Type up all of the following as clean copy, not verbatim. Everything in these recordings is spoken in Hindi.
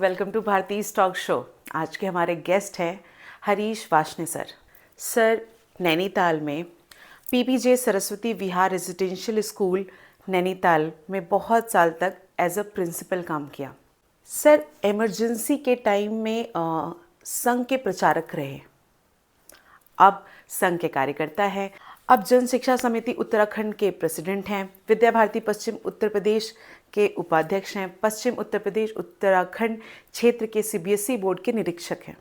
Welcome to Bharti stock show. आज के हमारे गेस्ट हैं हरीश वाशने सर। सर नैनीताल में PPJ Saraswati Vihar residential school Nainital में बहुत साल तक एज अ प्रिंसिपल काम किया। सर इमरजेंसी के टाइम में संघ के प्रचारक रहे, अब संघ के कार्यकर्ता हैं, अब जन शिक्षा समिति उत्तराखंड के प्रेसिडेंट हैं, विद्या भारती पश्चिम उत्तर प्रदेश के उपाध्यक्ष हैं, पश्चिम उत्तर प्रदेश उत्तराखंड क्षेत्र के सीबीएसई बोर्ड के निरीक्षक हैं।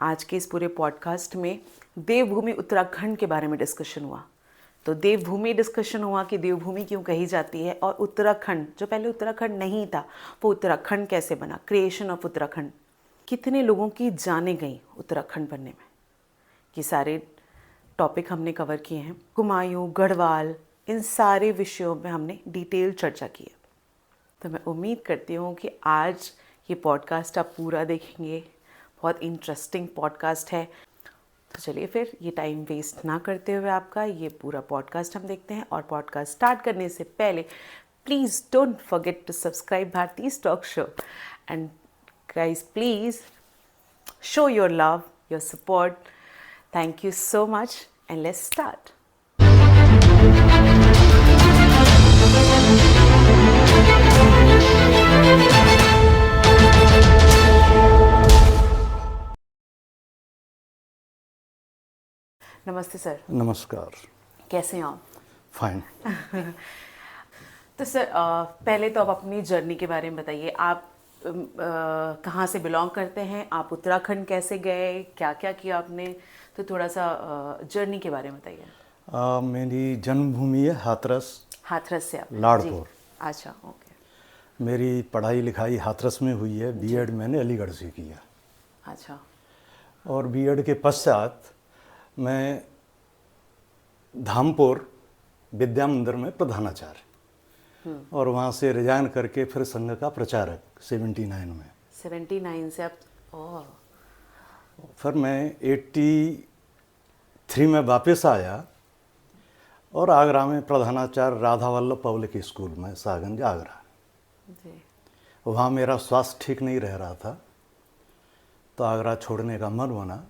आज के इस पूरे पॉडकास्ट में देवभूमि उत्तराखंड के बारे में डिस्कशन हुआ। तो देवभूमि डिस्कशन हुआ कि देवभूमि क्यों कही जाती है, और उत्तराखंड जो पहले उत्तराखंड नहीं था वो उत्तराखंड कैसे बना, क्रिएशन ऑफ उत्तराखंड, कितने लोगों की जानें गई उत्तराखंड बनने में, ये सारे टॉपिक हमने कवर किए हैं। कुमायूं, गढ़वाल, इन सारे विषयों में हमने डिटेल चर्चा की है। तो मैं उम्मीद करती हूँ कि आज ये पॉडकास्ट आप पूरा देखेंगे। बहुत इंटरेस्टिंग पॉडकास्ट है। तो चलिए फिर ये टाइम वेस्ट ना करते हुए आपका ये पूरा पॉडकास्ट हम देखते हैं। और पॉडकास्ट स्टार्ट करने से पहले please don't forget to subscribe Bharti stock show and guys please show your love, your support. Thank you so much and let's start. नमस्ते सर। नमस्कार। कैसे हैं आप? फाइन। तो सर पहले तो आप अपनी जर्नी के बारे में बताइए। आप कहाँ से बिलोंग करते हैं, आप उत्तराखंड कैसे गए, क्या क्या किया आपने, तो थोड़ा सा जर्नी के बारे में बताइए। मेरी जन्मभूमि है हाथरस। हाथरस से आप? लाड़पुर। अच्छा, ओके। मेरी पढ़ाई लिखाई हाथरस में हुई है। बीएड मैंने अलीगढ़ से किया। अच्छा। और बीएड के पश्चात मैं धामपुर विद्या मंदिर में प्रधानाचार्य, और वहाँ से रिजाइन करके फिर संघ का प्रचारक 79 में। 79 से आप? ओह। फिर मैं 83 में वापस आया और आगरा में प्रधानाचार्य राधा वल्लभ पब्लिक स्कूल में, सागंज आगरा जी। वहाँ मेरा स्वास्थ्य ठीक नहीं रह रहा था, तो आगरा छोड़ने का मन बना।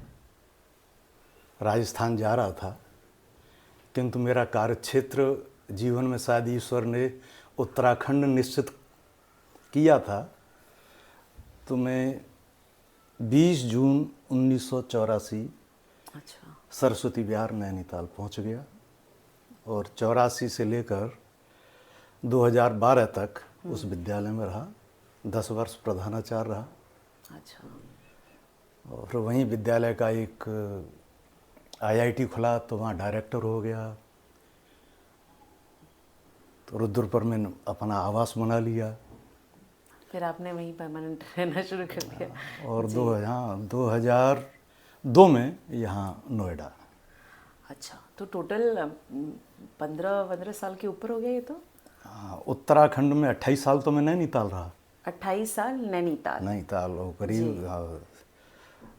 राजस्थान जा रहा था, किंतु मेरा कार्यक्षेत्र जीवन में शायद ईश्वर ने उत्तराखंड निश्चित किया था। तो मैं 20 जून 1984 अच्छा। सरस्वती विहार नैनीताल पहुंच गया, और 84 से लेकर 2012 तक उस विद्यालय में रहा। 10 वर्ष प्रधानाचार्य रहा। अच्छा। और वहीं विद्यालय का एक आईआईटी खुला, तो वहाँ डायरेक्टर हो गया। तो रुद्रपुर में अपना आवास बना लिया। फिर आपने वहीं परमानेंट रहना शुरू कर दिया। और 2002 में यहाँ नोएडा। अच्छा, तो टोटल 15 साल के ऊपर हो गया ये तो? उत्तराखंड में 28 साल तो मैं नैनीताल रहा। 28 साल नैनीताल और करीब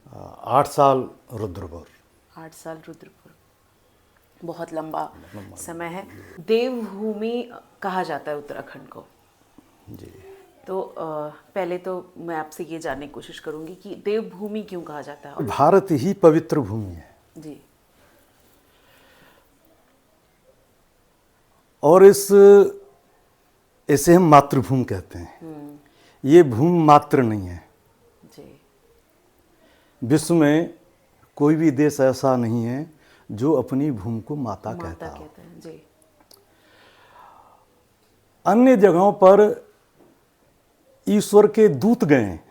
8 साल रुद्रपुर। 8 साल रुद्रपुर, बहुत लंबा समय है। देवभूमि कहा जाता है उत्तराखंड को जी। तो पहले तो मैं आपसे ये जानने की कोशिश करूंगी कि देवभूमि क्यों कहा जाता है। भारत ही पवित्र भूमि है, जी। और इसे हम मातृभूमि कहते हैं। ये भूमि मात्र नहीं है। जी। विश्व में कोई भी देश ऐसा नहीं है जो अपनी भूमि को माता कहता हो। जी। अन्य जगहों पर ईश्वर के दूत गए हैं,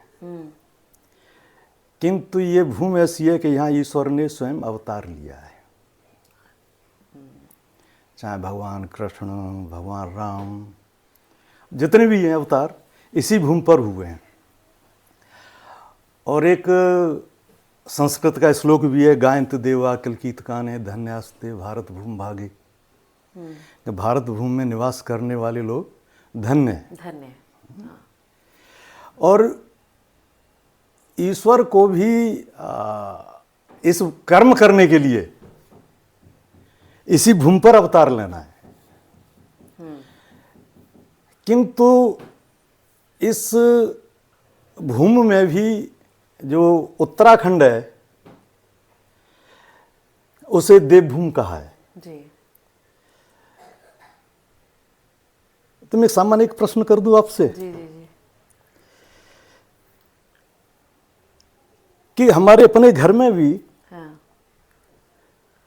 किंतु ये भूमि ऐसी है कि यहाँ ईश्वर ने स्वयं अवतार लिया है। चाहे भगवान कृष्ण, भगवान राम, जितने भी हैं अवतार इसी भूमि पर हुए हैं। और एक संस्कृत का श्लोक भी है, गायंत देवा किलकीत काने धन्यास्ते भारत भूमि भागे। कि भारत भूमि में निवास करने वाले लोग धन्य हैं। धन्य। और ईश्वर को भी इस कर्म करने के लिए इसी भूमि पर अवतार लेना है। किंतु इस भूमि में भी जो उत्तराखंड है उसे देवभूमि कहा है। जी। तो मैं सामान्य एक प्रश्न कर दूं आपसे जी जी जी। कि हमारे अपने घर में भी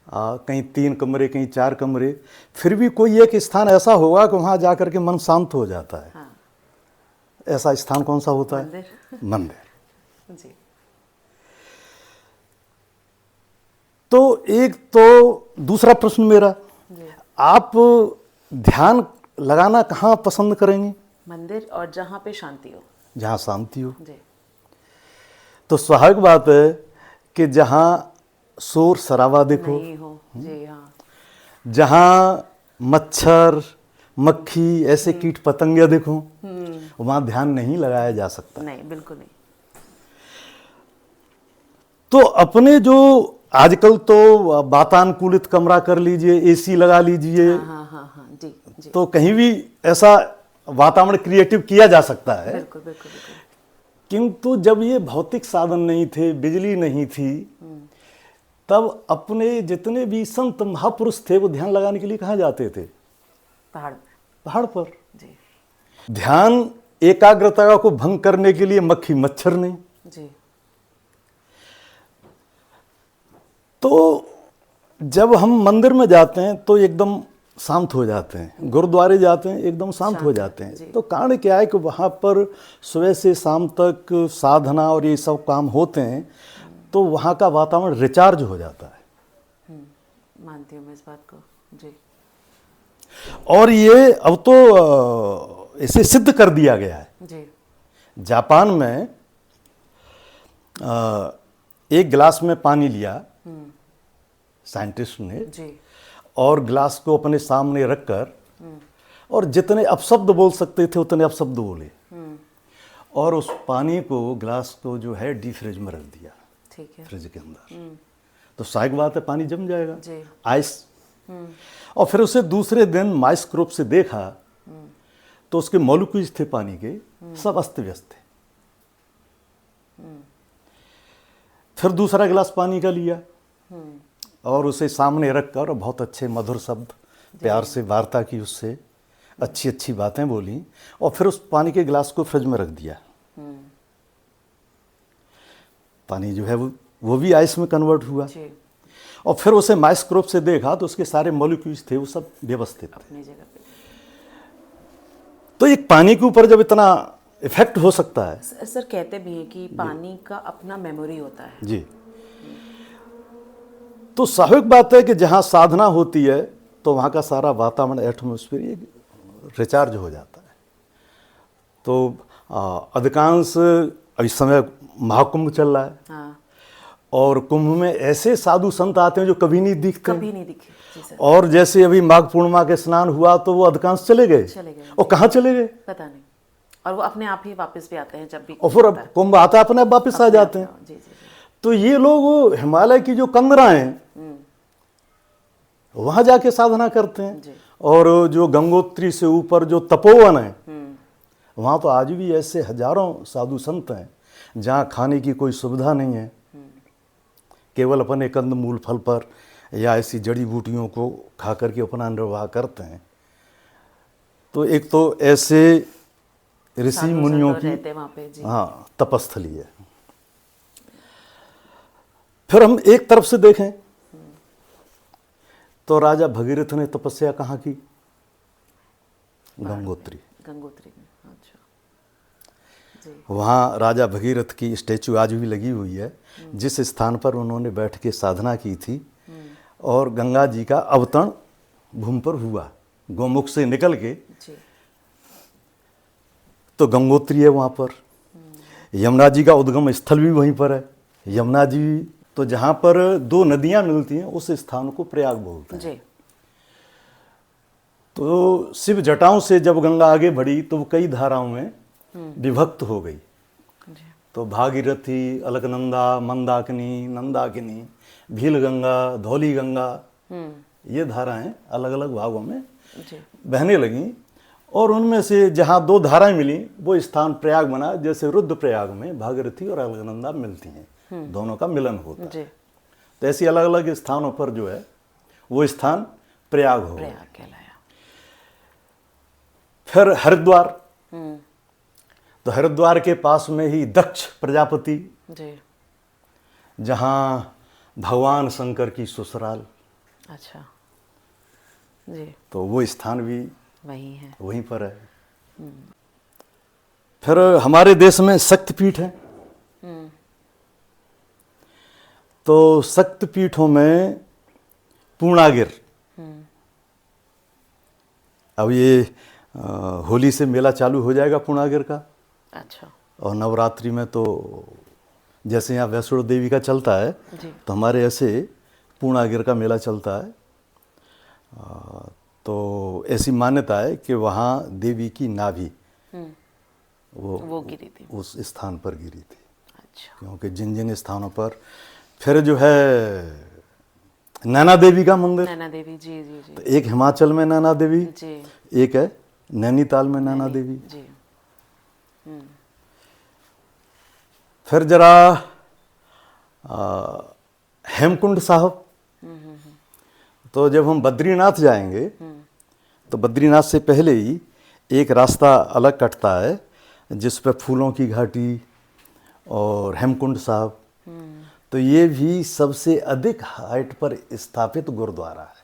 हाँ। कहीं 3 कमरे कहीं 4 कमरे, फिर भी कोई एक स्थान ऐसा होगा कि वहां जाकर के मन शांत हो जाता है। हाँ। ऐसा स्थान कौन सा होता है? मंदिर। मंदिर। जी। तो एक तो दूसरा प्रश्न मेरा, जी। आप ध्यान लगाना कहाँ पसंद करेंगे? मंदिर और जहाँ पे शांति हो। जहाँ शांति हो। जी। तो स्वाभाविक बात है कि जहाँ शोर शराबा देखो, नहीं हो। जी हाँ। जहाँ मच्छर मक्खी ऐसे कीट पतंगे देखो, वहाँ ध्यान नहीं लगाया जा सकता। नहीं, बिल्कुल नहीं। तो अपने जो आजकल तो वातानुकूलित कमरा कर लीजिए, एसी लगा लीजिए, हाँ हाँ हाँ हाँ। जी जी। तो कहीं भी ऐसा वातावरण क्रिएटिव किया जा सकता है। बिल्कुल बिल्कुल बिल्कुल। किंतु जब ये भौतिक साधन नहीं थे, बिजली नहीं थी, तब अपने जितने भी संत महापुरुष थे वो ध्यान लगाने के लिए कहाँ जाते थे? पहाड़ में। पहाड़ पर। जी ध्यान एकाग्रता को भंग करने के लिए मक्खी मच्छर नहीं। जी। तो जब हम मंदिर में जाते हैं तो एकदम शांत हो जाते हैं, गुरुद्वारे जाते हैं एकदम शांत हो जाते जी। हैं। तो कारण क्या है कि वहाँ पर सुबह से शाम तक साधना और ये सब काम होते हैं, तो वहाँ का वातावरण रिचार्ज हो जाता है। मानती हूँ मैं इस बात को। जी। और ये अब तो इसे सिद्ध कर दिया गया है। जी। जापान में एक गिलास में पानी लिया साइंटिस्ट ने, जी। और गिलास को अपने सामने रखकर और जितने अपशब्द बोल सकते थे उतने अपशब्द बोले, और उस पानी को, गिलास को जो है डीप फ्रिज में रख दिया। ठीक है। फ्रिज के अंदर। तो स्वाभाविक बात है पानी जम जाएगा। जी। आइस। और फिर उसे दूसरे दिन माइक्रोस्कोप से देखा तो उसके मॉलिक्यूल्स थे पानी के, सब अस्त व्यस्त थे। फिर दूसरा गिलास पानी का लिया और उसे सामने रखकर बहुत अच्छे मधुर शब्द प्यार से वार्ता की, उससे अच्छी अच्छी बातें बोली, और फिर उस पानी के गिलास को फ्रिज में रख दिया। पानी जो है वो भी आइस में कन्वर्ट हुआ। जी। और फिर उसे माइक्रोस्कोप से देखा तो उसके सारे मॉलिक्यूल्स थे वो सब व्यवस्थित थे। अपनी जगह पे। तो एक पानी के ऊपर जब इतना इफेक्ट हो सकता है। सर कहते भी हैं कि पानी का अपना मेमोरी होता है। जी। तो स्वाभाविक बात है कि जहाँ साधना होती है तो वहाँ का सारा वातावरण, एटमॉस्फेयर रिचार्ज हो जाता है। तो अधिकांश अभी समय महाकुंभ चल रहा है। हाँ। और कुंभ में ऐसे साधु संत आते हैं जो कभी नहीं दिखते। कभी नहीं दिखे। जी सर। और जैसे अभी माघ पूर्णिमा के स्नान हुआ तो वो अधिकांश चले गए। और कहाँ चले गए पता नहीं। और वो अपने आप ही वापस भी आते हैं जब भी। और फिर अब कुंभ आता है अपने आप वापस आ जाते हैं। जी जी जी। तो ये लोग हिमालय की जो कंदरा हैं वहाँ जाके साधना करते हैं। जी। और जो गंगोत्री से ऊपर जो तपोवन है वहाँ तो आज भी ऐसे हजारों साधु संत हैं जहाँ खाने की कोई सुविधा नहीं है, केवल अपने कंद मूल फल पर या ऐसी जड़ी बूटियों को खा करके अपना निर्वाह करते हैं। तो एक तो ऐसे ऋषि मुनियों की रहते वहाँ पे। जी। हाँ तपस्थली है। फिर हम एक तरफ से देखें तो राजा भगीरथ ने तपस्या कहाँ की? गंगोत्री। गंगोत्री में। अच्छा। जी। वहाँ राजा भगीरथ की स्टैचू आज भी लगी हुई है, जिस स्थान पर उन्होंने बैठ के साधना की थी। और गंगा जी का अवतरण भूमि पर हुआ, गोमुख से निकल के। जी। तो गंगोत्री है वहाँ पर। यमुना जी का उद्गम स्थल भी वहीं पर है। यमुना जी तो जहाँ पर 2 नदियाँ मिलती हैं उस स्थान को प्रयाग बोलते हैं। जी। तो शिव जटाओं से जब गंगा आगे बढ़ी तो वो कई धाराओं में विभक्त हो गई। जी। तो भागीरथी, अलकनंदा, मंदाकिनी, नंदाकिनी, भीलगंगा, धौली गंगा, ये धाराएं अलग अलग भागों में जी। बहने लगीं। और उनमें से जहाँ दो धाराएं मिली वो स्थान प्रयाग बना, जैसे रुद्रप्रयाग में भागीरथी और अलकनंदा मिलती हैं, दोनों का मिलन होता है। जी, तो ऐसी अलग अलग स्थानों पर जो है वो स्थान प्रयाग हो गया। प्रयाग कहलाया। फिर हरिद्वार, तो हरिद्वार के पास में ही दक्ष प्रजापति, जी, जहाँ भगवान शंकर की ससुराल, अच्छा, जी, तो वो स्थान भी वही है। वहीं पर है। फिर हमारे देश में शक्तिपीठ है, तो शक्तिपीठों में पूर्णागिर, अब ये होली से मेला चालू हो जाएगा पूर्णागिर का, अच्छा, और नवरात्रि में तो जैसे यहाँ वैष्णो देवी का चलता है जी, तो हमारे ऐसे पूर्णागिर का मेला चलता है। तो ऐसी मान्यता है कि वहाँ देवी की नाभि वो गिरी थी। उस स्थान पर गिरी थी, अच्छा, क्योंकि जिन जिन स्थानों पर, फिर जो है नैना देवी का मंदिर, नैना देवी, जी जी जी तो एक हिमाचल में नैना देवी, जी एक है नैनीताल में नैना देवी। जी, फिर जरा हेमकुंड साहब, तो जब हम बद्रीनाथ जाएंगे तो बद्रीनाथ से पहले ही एक रास्ता अलग कटता है जिस पर फूलों की घाटी और हेमकुंड साहब, तो ये भी सबसे अधिक हाइट पर स्थापित गुरुद्वारा है।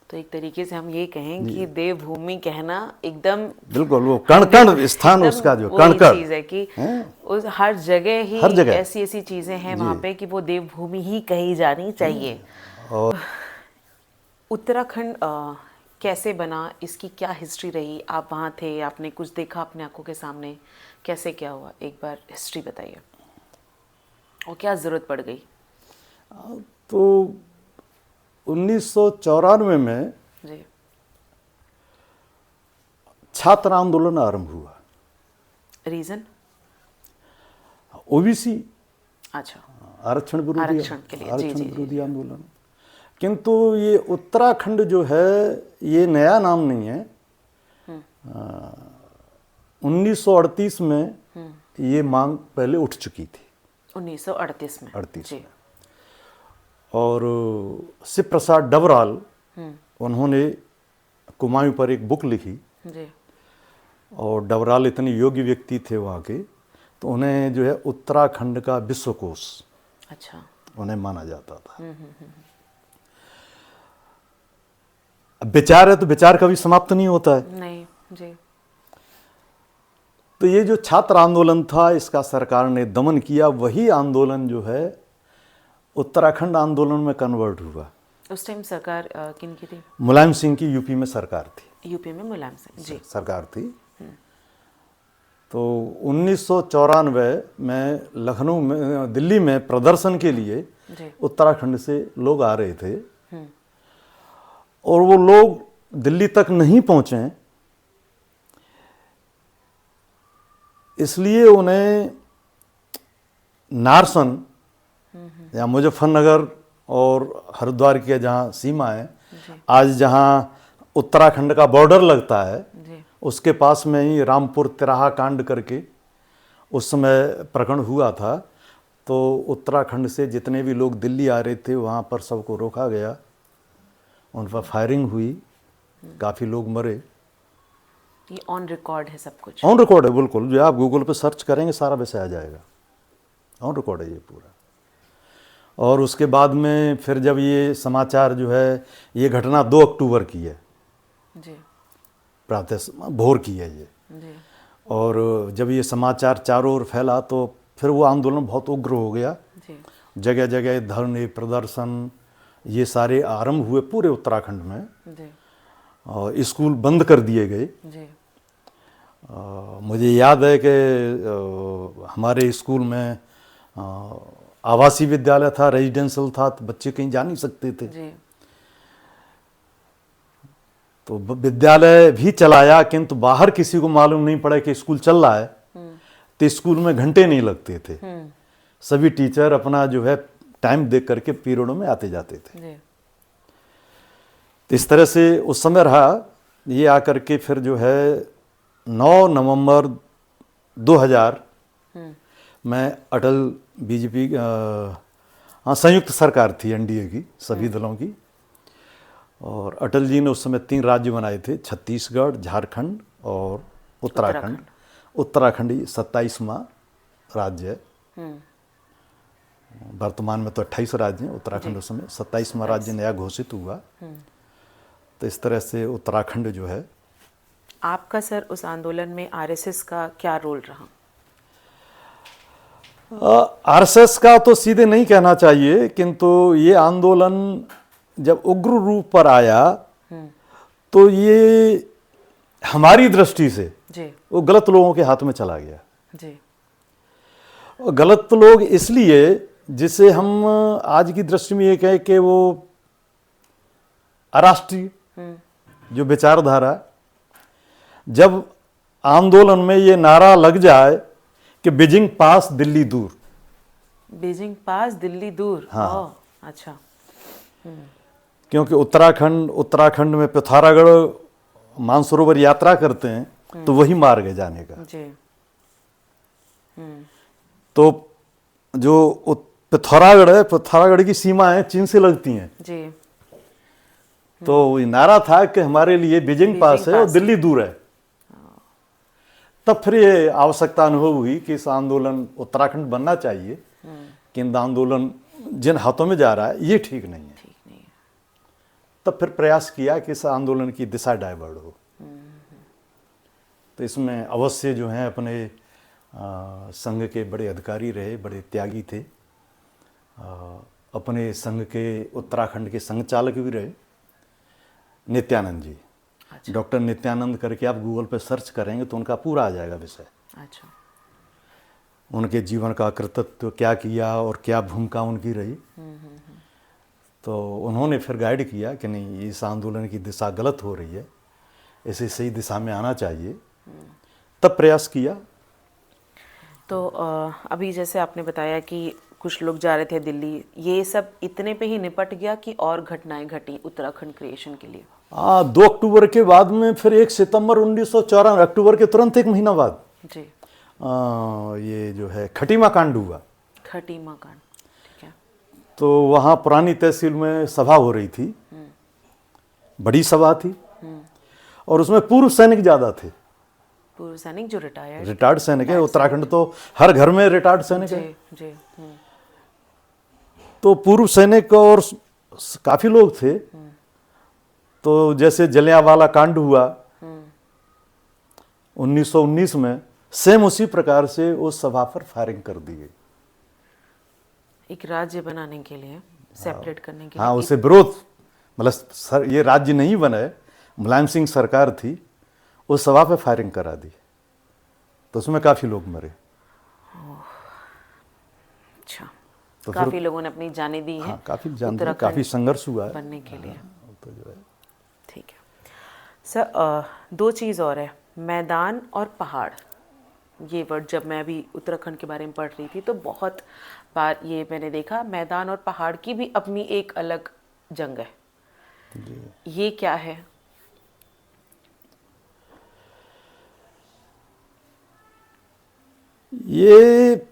तो एक तरीके से हम ये कहें कि देवभूमि कहना एकदम बिल्कुल, वो कण कण स्थान एकदम उसका जो वही कण कण चीज है कि हैं? उस हर जगह ही हर जगह। ऐसी ऐसी चीजें हैं वहाँ पे कि वो देवभूमि ही कही जानी चाहिए। और उत्तराखंड कैसे बना, इसकी क्या हिस्ट्री रही? आप वहाँ थे, आपने कुछ देखा अपने आंखों के सामने, कैसे क्या हुआ, एक बार हिस्ट्री बताइए, और क्या ज़रूरत पड़ गई? तो 1994 में जी, छात्र आंदोलन आरंभ हुआ, रीज़न? ओबीसी अच्छा, आरक्षण आरक्षण के लिए, जी, आरक्षण जी, जी, विरोधी आंदोलन। किंतु ये उत्तराखंड जो है ये नया नाम नहीं है। 1938 में ये मांग पहले उठ चुकी थी, 1938 में। 38 जी, और शिव प्रसाद डबराल, उन्होंने कुमायूं पर एक बुक लिखी, जी, और डबराल इतने योग्य व्यक्ति थे वहाँ के, तो उन्हें जो है उत्तराखंड का विश्वकोश अच्छा, उन्हें माना जाता था। अब विचार है तो विचार कभी समाप्त नहीं होता है। नहीं, जी, तो ये जो छात्र आंदोलन था इसका सरकार ने दमन किया, वही आंदोलन जो है उत्तराखंड आंदोलन में कन्वर्ट हुआ। उस टाइम सरकार किन की थी? मुलायम सिंह की यूपी में सरकार थी, यूपी में मुलायम सिंह, जी, सरकार थी। तो 1994 में लखनऊ में, दिल्ली में प्रदर्शन के लिए जी, उत्तराखंड से लोग आ रहे थे, और वो लोग दिल्ली तक नहीं पहुंचे, इसलिए उन्हें नारसन या मुजफ्फरनगर और हरिद्वार की जहाँ सीमा है, आज जहाँ उत्तराखंड का बॉर्डर लगता है, जी, उसके पास में ही रामपुर तिराहा कांड करके उस समय प्रकरण हुआ था। तो उत्तराखंड से जितने भी लोग दिल्ली आ रहे थे वहाँ पर सबको रोका गया, उन पर फायरिंग हुई, काफ़ी लोग मरे। ये ऑन रिकॉर्ड है सब कुछ? ऑन रिकॉर्ड है, बिल्कुल, जो आप गूगल पे सर्च करेंगे सारा वैसे आ जाएगा, ऑन रिकॉर्ड है ये पूरा। और उसके बाद में फिर जब ये समाचार जो है, ये घटना 2 अक्टूबर की है, जी, प्रातः भोर की है ये, जी, और जब ये समाचार चारों ओर फैला तो फिर वो आंदोलन बहुत उग्र हो गया, जी, जगह जगह धरने प्रदर्शन ये सारे आरंभ हुए पूरे उत्तराखंड में, जी, और स्कूल बंद कर दिए गए। जी, मुझे याद है कि हमारे स्कूल में आवासीय विद्यालय था, रेजिडेंशियल था, तो बच्चे कहीं जा नहीं सकते थे, जी, तो विद्यालय भी चलाया, किंतु बाहर किसी को मालूम नहीं पड़ा कि स्कूल चल रहा है, तो स्कूल में घंटे नहीं लगते थे, सभी टीचर अपना जो है टाइम देख करके पीरियडों में आते जाते थे। जी, तो इस तरह से उस समय रहा। ये आकर के फिर जो है 9 नवंबर 2000 में अटल बीजेपी संयुक्त सरकार थी एनडीए की, सभी दलों की। और अटल जी ने उस समय 3 राज्य बनाए थे, छत्तीसगढ़, झारखंड और उत्तराखंड। उत्तराखंड 27वां राज्य है। वर्तमान में तो 28 राज्य हैं, उत्तराखंड उस समय 27वां राज्य नया घोषित हुआ। तो इस तरह से उत्तराखंड जो है। आपका सर उस आंदोलन में आरएसएस का क्या रोल रहा? आरएसएस का तो सीधे नहीं कहना चाहिए, किंतु ये आंदोलन जब उग्र रूप पर आया तो ये हमारी दृष्टि से जी वो गलत लोगों के हाथ में चला गया। जी। और गलत लोग इसलिए, जिसे हम आज की दृष्टि में ये कहें कि वो अराष्ट्रीय जो विचारधारा, जब आंदोलन में ये नारा लग जाए कि बीजिंग पास दिल्ली दूर। बीजिंग पास दिल्ली दूर। हाँ। ओह, अच्छा। क्योंकि उत्तराखंड में पिथौरागढ़ मानसरोवर यात्रा करते हैं तो वही मार्ग है जाने का। जी। तो जो पिथौरागढ़ है, पिथौरागढ़ की सीमाएं चीन से लगती हैं। जी। तो ये नारा था कि हमारे लिए बीजिंग पास है और दिल्ली दूर है। तब फिर ये आवश्यकता अनुभव हुई कि इस आंदोलन उत्तराखंड बनना चाहिए, केंद्र आंदोलन जिन हाथों में जा रहा है ये ठीक नहीं है। तब फिर प्रयास किया कि इस आंदोलन की दिशा डाइवर्ट हो। तो इसमें अवश्य जो हैं अपने संघ के बड़े अधिकारी रहे, बड़े त्यागी थे। अपने संघ के उत्तराखंड के संघ चालक भी रहे, नित्यानंद जी। अच्छा। डॉक्टर नित्यानंद करके आप गूगल पे सर्च करेंगे तो उनका पूरा आ जाएगा विषय। अच्छा। उनके जीवन का कृतित्व क्या किया और क्या भूमिका उनकी रही। तो उन्होंने फिर गाइड किया कि नहीं, इस आंदोलन की दिशा गलत हो रही है, इसे सही दिशा में आना चाहिए। तब प्रयास किया। तो अभी जैसे आपने बताया कि कुछ लोग जा रहे थे दिल्ली, ये सब इतने पे ही निपट गया कि और घटनाएं घटी उत्तराखंड क्रिएशन के लिए? 2 अक्टूबर के बाद में फिर 1 सितंबर 1994, अक्टूबर के तुरंत 1 महीना बाद जी ये जो है खटीमा कांड हुआ। खटीमा कांड, ठीक है। तो वहाँ पुरानी तहसील में सभा हो रही थी, बड़ी सभा थी, और उसमें पूर्व सैनिक ज़्यादा थे। पूर्व सैनिक जो रिटायर्ड सैनिक है। उत्तराखंड तो हर घर में रिटायर्ड सैनिक है। जी। तो पूर्व सैनिक और काफ़ी लोग थे। तो जैसे जलियांवाला कांड हुआ 1919 में, सेम उसी प्रकार से उस सभा पर फायरिंग कर दी गई। एक राज्य बनाने के लिए, सेपरेट करने के लिए। हाँ, उसे विरोध, मतलब ये राज्य नहीं बने, मुलायम सिंह सरकार थी, उस सभा पे फायरिंग करा दी। तो उसमें काफ़ी लोग मरे। अच्छा। तो काफ़ी लोगों ने अपनी जानें दी है। हाँ, काफ़ी जान दी, काफ़ी संघर्ष हुआ है बनने के लिए। तो जो है। ठीक है सर, 2 चीज़ और है, मैदान और पहाड़। ये वर्ड जब मैं अभी उत्तराखंड के बारे में पढ़ रही थी तो बहुत बार ये मैंने देखा, मैदान और पहाड़ की भी अपनी एक अलग जंग है। ये क्या है? ये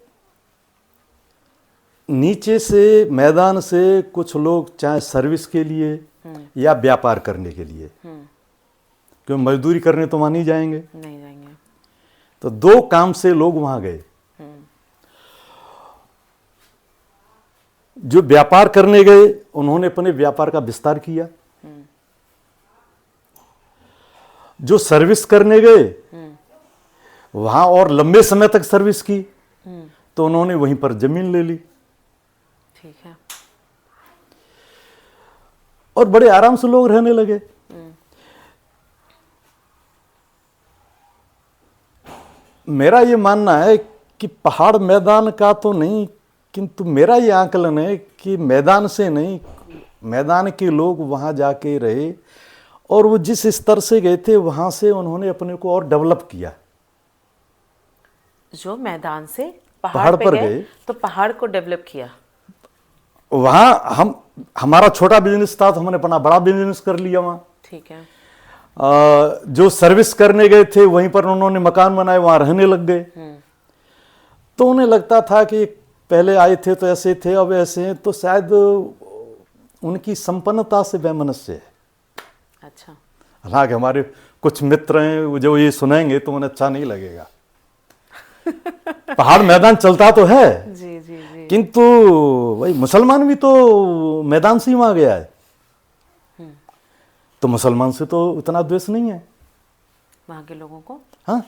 नीचे से मैदान से कुछ लोग चाहे सर्विस के लिए या व्यापार करने के लिए, क्योंकि मजदूरी करने तो वहां नहीं जाएंगे, तो 2 काम से लोग वहां गए। जो व्यापार करने गए उन्होंने अपने व्यापार का विस्तार किया। जो सर्विस करने गए वहां और लंबे समय तक सर्विस की, तो उन्होंने वहीं पर जमीन ले ली। ठीक है। और बड़े आराम से लोग रहने लगे। मेरा ये मानना है कि पहाड़ मैदान का तो नहीं, किंतु मेरा ये आकलन है कि मैदान से नहीं, मैदान के लोग वहां जाके रहे और वो जिस स्तर से गए थे वहां से उन्होंने अपने को और डेवलप किया। जो मैदान से पहाड़ पर गए तो पहाड़ को डेवलप किया। वहां हमारा छोटा बिजनेस था तो हमने अपना बड़ा बिजनेस कर लिया वहां। ठीक है। जो सर्विस करने गए थे वहीं पर उन्होंने मकान बनाए, वहां रहने लग गए। तो उन्हें लगता था कि पहले आए थे तो ऐसे थे, अब ऐसे हैं, तो शायद उनकी संपन्नता से वैमनस्य है। अच्छा। हालांकि हमारे कुछ मित्र हैं जो ये सुनेंगे तो उन्हें अच्छा नहीं लगेगा। पहाड़ मैदान चलता तो है, जी जी जी। किंतु भाई मुसलमान भी तो मैदान से ही वहां गया है, तो मुसलमान से तो उतना द्वेष नहीं है वहां के लोगों को। हाँ,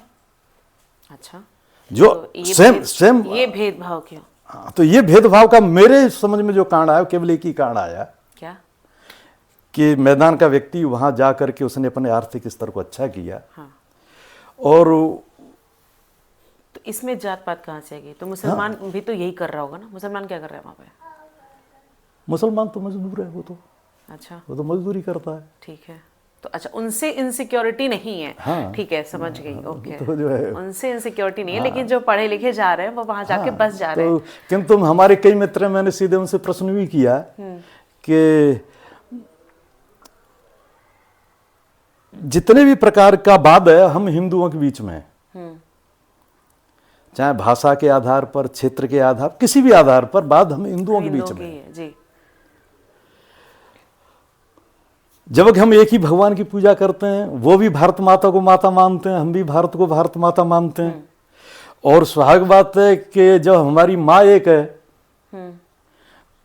अच्छा। जो तो सेम ये भेदभाव क्यों? हाँ, तो ये भेदभाव का मेरे समझ में जो कारण आया केवल एक ही कारण आया क्या? कि मैदान का व्यक्ति वहां जा करके उसने अपने आर्थिक स्तर को अच्छा किया। हाँ। और तो इसमें जात पात कहाँ से आ गई? तो मुसलमान भी तो यही कर रहा होगा ना। मुसलमान क्या कर रहा है वहां पे? मुसलमान तो मजदूर है, अच्छा, वो तो मजदूरी करता है। ठीक है। तो अच्छा, उनसे इनसिक्योरिटी नहीं है। हाँ। ठीक है, समझ गई। ओके। तो जो है उनसे इनसिक्योरिटी नहीं है, लेकिन जो पढ़े लिखे जा रहे हैं वो वहां जाके बस जा रहे तो हैं। किंतु हमारे कई मित्र हैं, मैंने सीधे उनसे प्रश्न भी किया कि जितने भी प्रकार का वाद है हम हिंदुओं के बीच में है, चाहे भाषा के आधार पर, क्षेत्र के आधार, किसी भी आधार पर वाद हम हिंदुओं के बीच में है। जी। जब हम एक ही भगवान की पूजा करते हैं, वो भी भारत माता को माता मानते हैं, हम भी भारत को भारत माता मानते हैं, और सुहाग बात है कि जब हमारी माँ एक है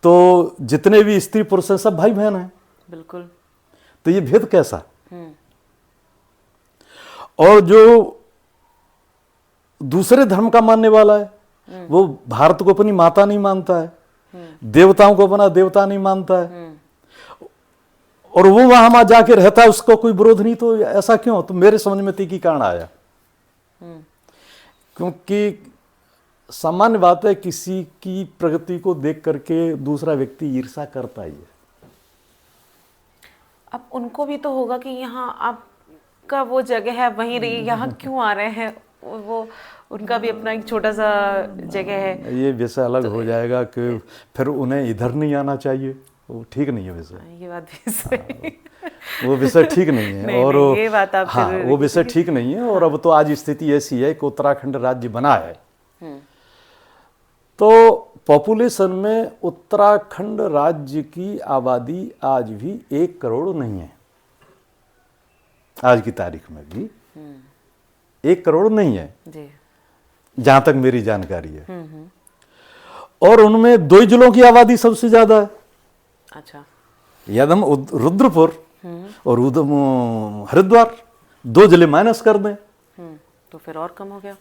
तो जितने भी स्त्री पुरुष हैं सब भाई बहन हैं। बिल्कुल। तो ये भेद कैसा? और जो दूसरे धर्म का मानने वाला है वो भारत को अपनी माता नहीं मानता है, देवताओं को अपना देवता नहीं मानता है, और वो वहां जाके रहता है, उसको कोई विरोध नहीं। तो ऐसा क्यों? तो मेरे समझ में तीन कारण आया। क्योंकि सामान्य बात है, किसी की प्रगति को देख करके दूसरा व्यक्ति ईर्ष्या करता ही है। अब उनको भी तो होगा कि यहाँ आपका वो जगह है, वहीं रही, यहाँ क्यों आ रहे हैं? वो उनका भी अपना एक छोटा सा जगह है। ये विषय अलग हो जाएगा कि फिर उन्हें इधर नहीं आना चाहिए, वो ठीक नहीं है विषय। ये बात भी सही। वो विषय ठीक नहीं है। नहीं, और नहीं, ये बात आप हाँ, वो विषय ठीक नहीं है। और अब तो आज स्थिति ऐसी है कि उत्तराखंड राज्य बना है, तो पॉपुलेशन में उत्तराखंड राज्य की आबादी आज भी 1 करोड़ नहीं है। आज की तारीख में भी 1 करोड़ नहीं है जी, जहां तक मेरी जानकारी है। और उनमें 2 जिलों की आबादी सबसे ज्यादा है। अच्छा। यदि रुद्रपुर और हरिद्वार 2 जिले माइनस कर दें तो फिर और कम हो गया।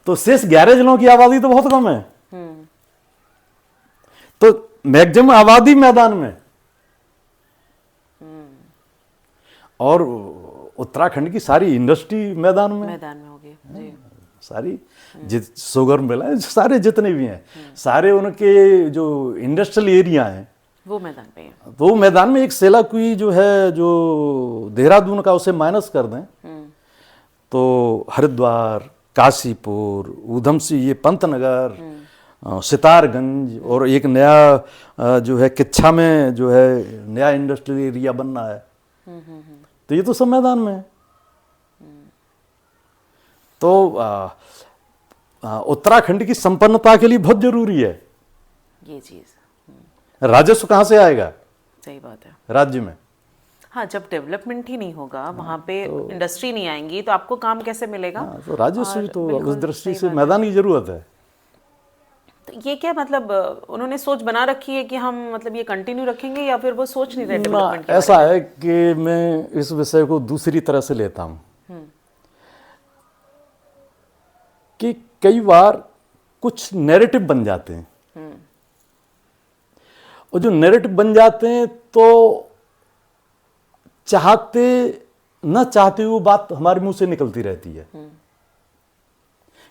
तो शेष 11 जिलों की आबादी तो बहुत कम है। तो मैक्सिमम आबादी मैदान में, और उत्तराखंड की सारी इंडस्ट्री मैदान में होगी जी। सारी शुगर मिल है, सारे जितने भी हैं, सारे उनके जो इंडस्ट्रियल एरिया हैं वो मैदान पे है। तो वो मैदान में एक सेलाकुई जो है, जो देहरादून का, उसे माइनस कर दें तो हरिद्वार, काशीपुर, ऊधम सिंह, ये पंतनगर, सितारगंज, और एक नया जो है किच्छा में जो है नया इंडस्ट्रियल एरिया बनना है, तो ये तो सब मैदान में है। तो उत्तराखंड की संपन्नता के लिए बहुत जरूरी है ये चीज। राजस्व कहाँ से आएगा? सही बात है। राज्य में हाँ, जब डेवलपमेंट ही नहीं होगा, वहाँ पे इंडस्ट्री नहीं आएंगी, तो आपको काम कैसे मिलेगा? तो राजस्व भी तो बिल्कुल उस दृष्टि सही से बात मैदान की जरूरत है। तो ये क्या मतलब उन्होंने सोच बना रखी है कि हम मतलब ये कंटिन्यू रखेंगे, या फिर वो सोच नहीं रहे डेवलपमेंट के ऐसा है कि मैं इस विषय को दूसरी तरह से लेता हूं कि कई बार कुछ नैरेटिव बन जाते हैं, और जो नैरेटिव बन जाते हैं तो चाहते न चाहते वो बात हमारे मुंह से निकलती रहती है,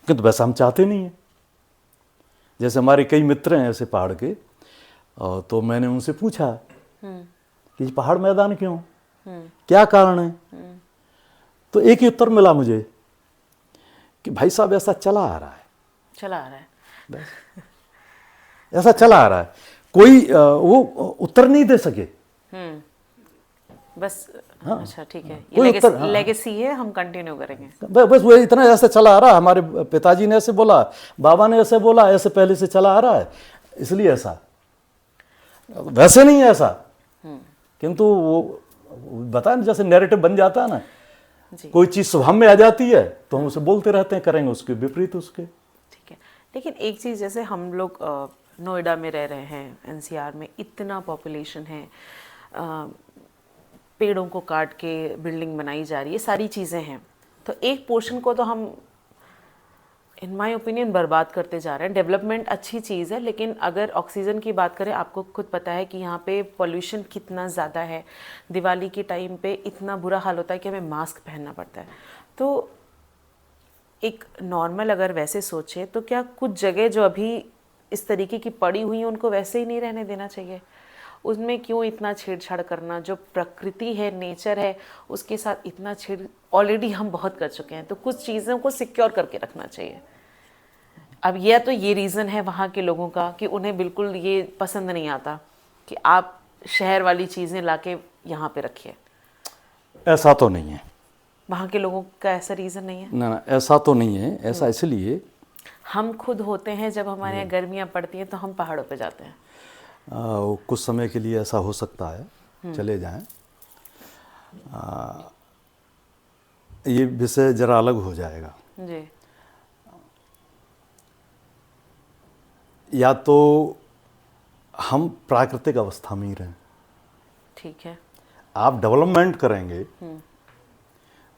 किंतु वैसा हम चाहते नहीं है। जैसे हमारे कई मित्र हैं ऐसे पहाड़ के, तो मैंने उनसे पूछा कि पहाड़ मैदान क्यों, क्या कारण है? तो एक ही उत्तर मिला मुझे कि भाई साहब ऐसा चला आ रहा है, ऐसा चला आ रहा है। कोई वो उत्तर नहीं दे सके। बस। हाँ, अच्छा ठीक है, कोई ये उत्तर, हाँ, लेगेसी है, हम कंटिन्यू करेंगे। बस वो इतना ऐसे चला आ रहा है, हमारे पिताजी ने ऐसे बोला, बाबा ने ऐसे बोला, ऐसे पहले से चला आ रहा है, इसलिए ऐसा। वैसे नहीं है ऐसा, किंतु वो बता ना, जैसे नैरेटिव बन जाता है ना, जी कोई चीज स्वभाव में आ जाती है तो हम उसे बोलते रहते हैं, करेंगे उसके विपरीत उसके। ठीक है, लेकिन एक चीज़, जैसे हम लोग नोएडा में रह रहे हैं, एनसीआर में इतना पॉपुलेशन है, पेड़ों को काट के बिल्डिंग बनाई जा रही है, सारी चीज़ें हैं, तो एक पोर्शन को तो हम इन माय ओपिनियन बर्बाद करते जा रहे हैं। डेवलपमेंट अच्छी चीज़ है, लेकिन अगर ऑक्सीजन की बात करें, आपको खुद पता है कि यहाँ पे पॉल्यूशन कितना ज़्यादा है। दिवाली के टाइम पे इतना बुरा हाल होता है कि हमें मास्क पहनना पड़ता है। तो एक नॉर्मल अगर वैसे सोचे तो क्या कुछ जगह जो अभी इस तरीके की पड़ी हुई हैं उनको वैसे ही नहीं रहने देना चाहिए? उसमें क्यों इतना छेड़छाड़ करना? जो प्रकृति है, नेचर है, उसके साथ इतना छेड़ ऑलरेडी हम बहुत कर चुके हैं, तो कुछ चीज़ों को सिक्योर करके रखना चाहिए। अब यह तो ये रीज़न है वहाँ के लोगों का कि उन्हें बिल्कुल ये पसंद नहीं आता कि आप शहर वाली चीज़ें लाके यहाँ पे रखिए। ऐसा तो नहीं है, वहाँ के लोगों का ऐसा रीज़न नहीं है। ना ना, ऐसा तो नहीं है। ऐसा इसलिए हम खुद होते हैं, जब हमारे यहाँ गर्मियाँ पड़ती हैं तो हम पहाड़ों पे जाते हैं। कुछ समय के लिए ऐसा हो सकता है, चले जाएं। ये विषय जरा अलग हो जाएगा। जी या तो हम प्राकृतिक अवस्था में ही रहें, ठीक है। आप डेवलपमेंट करेंगे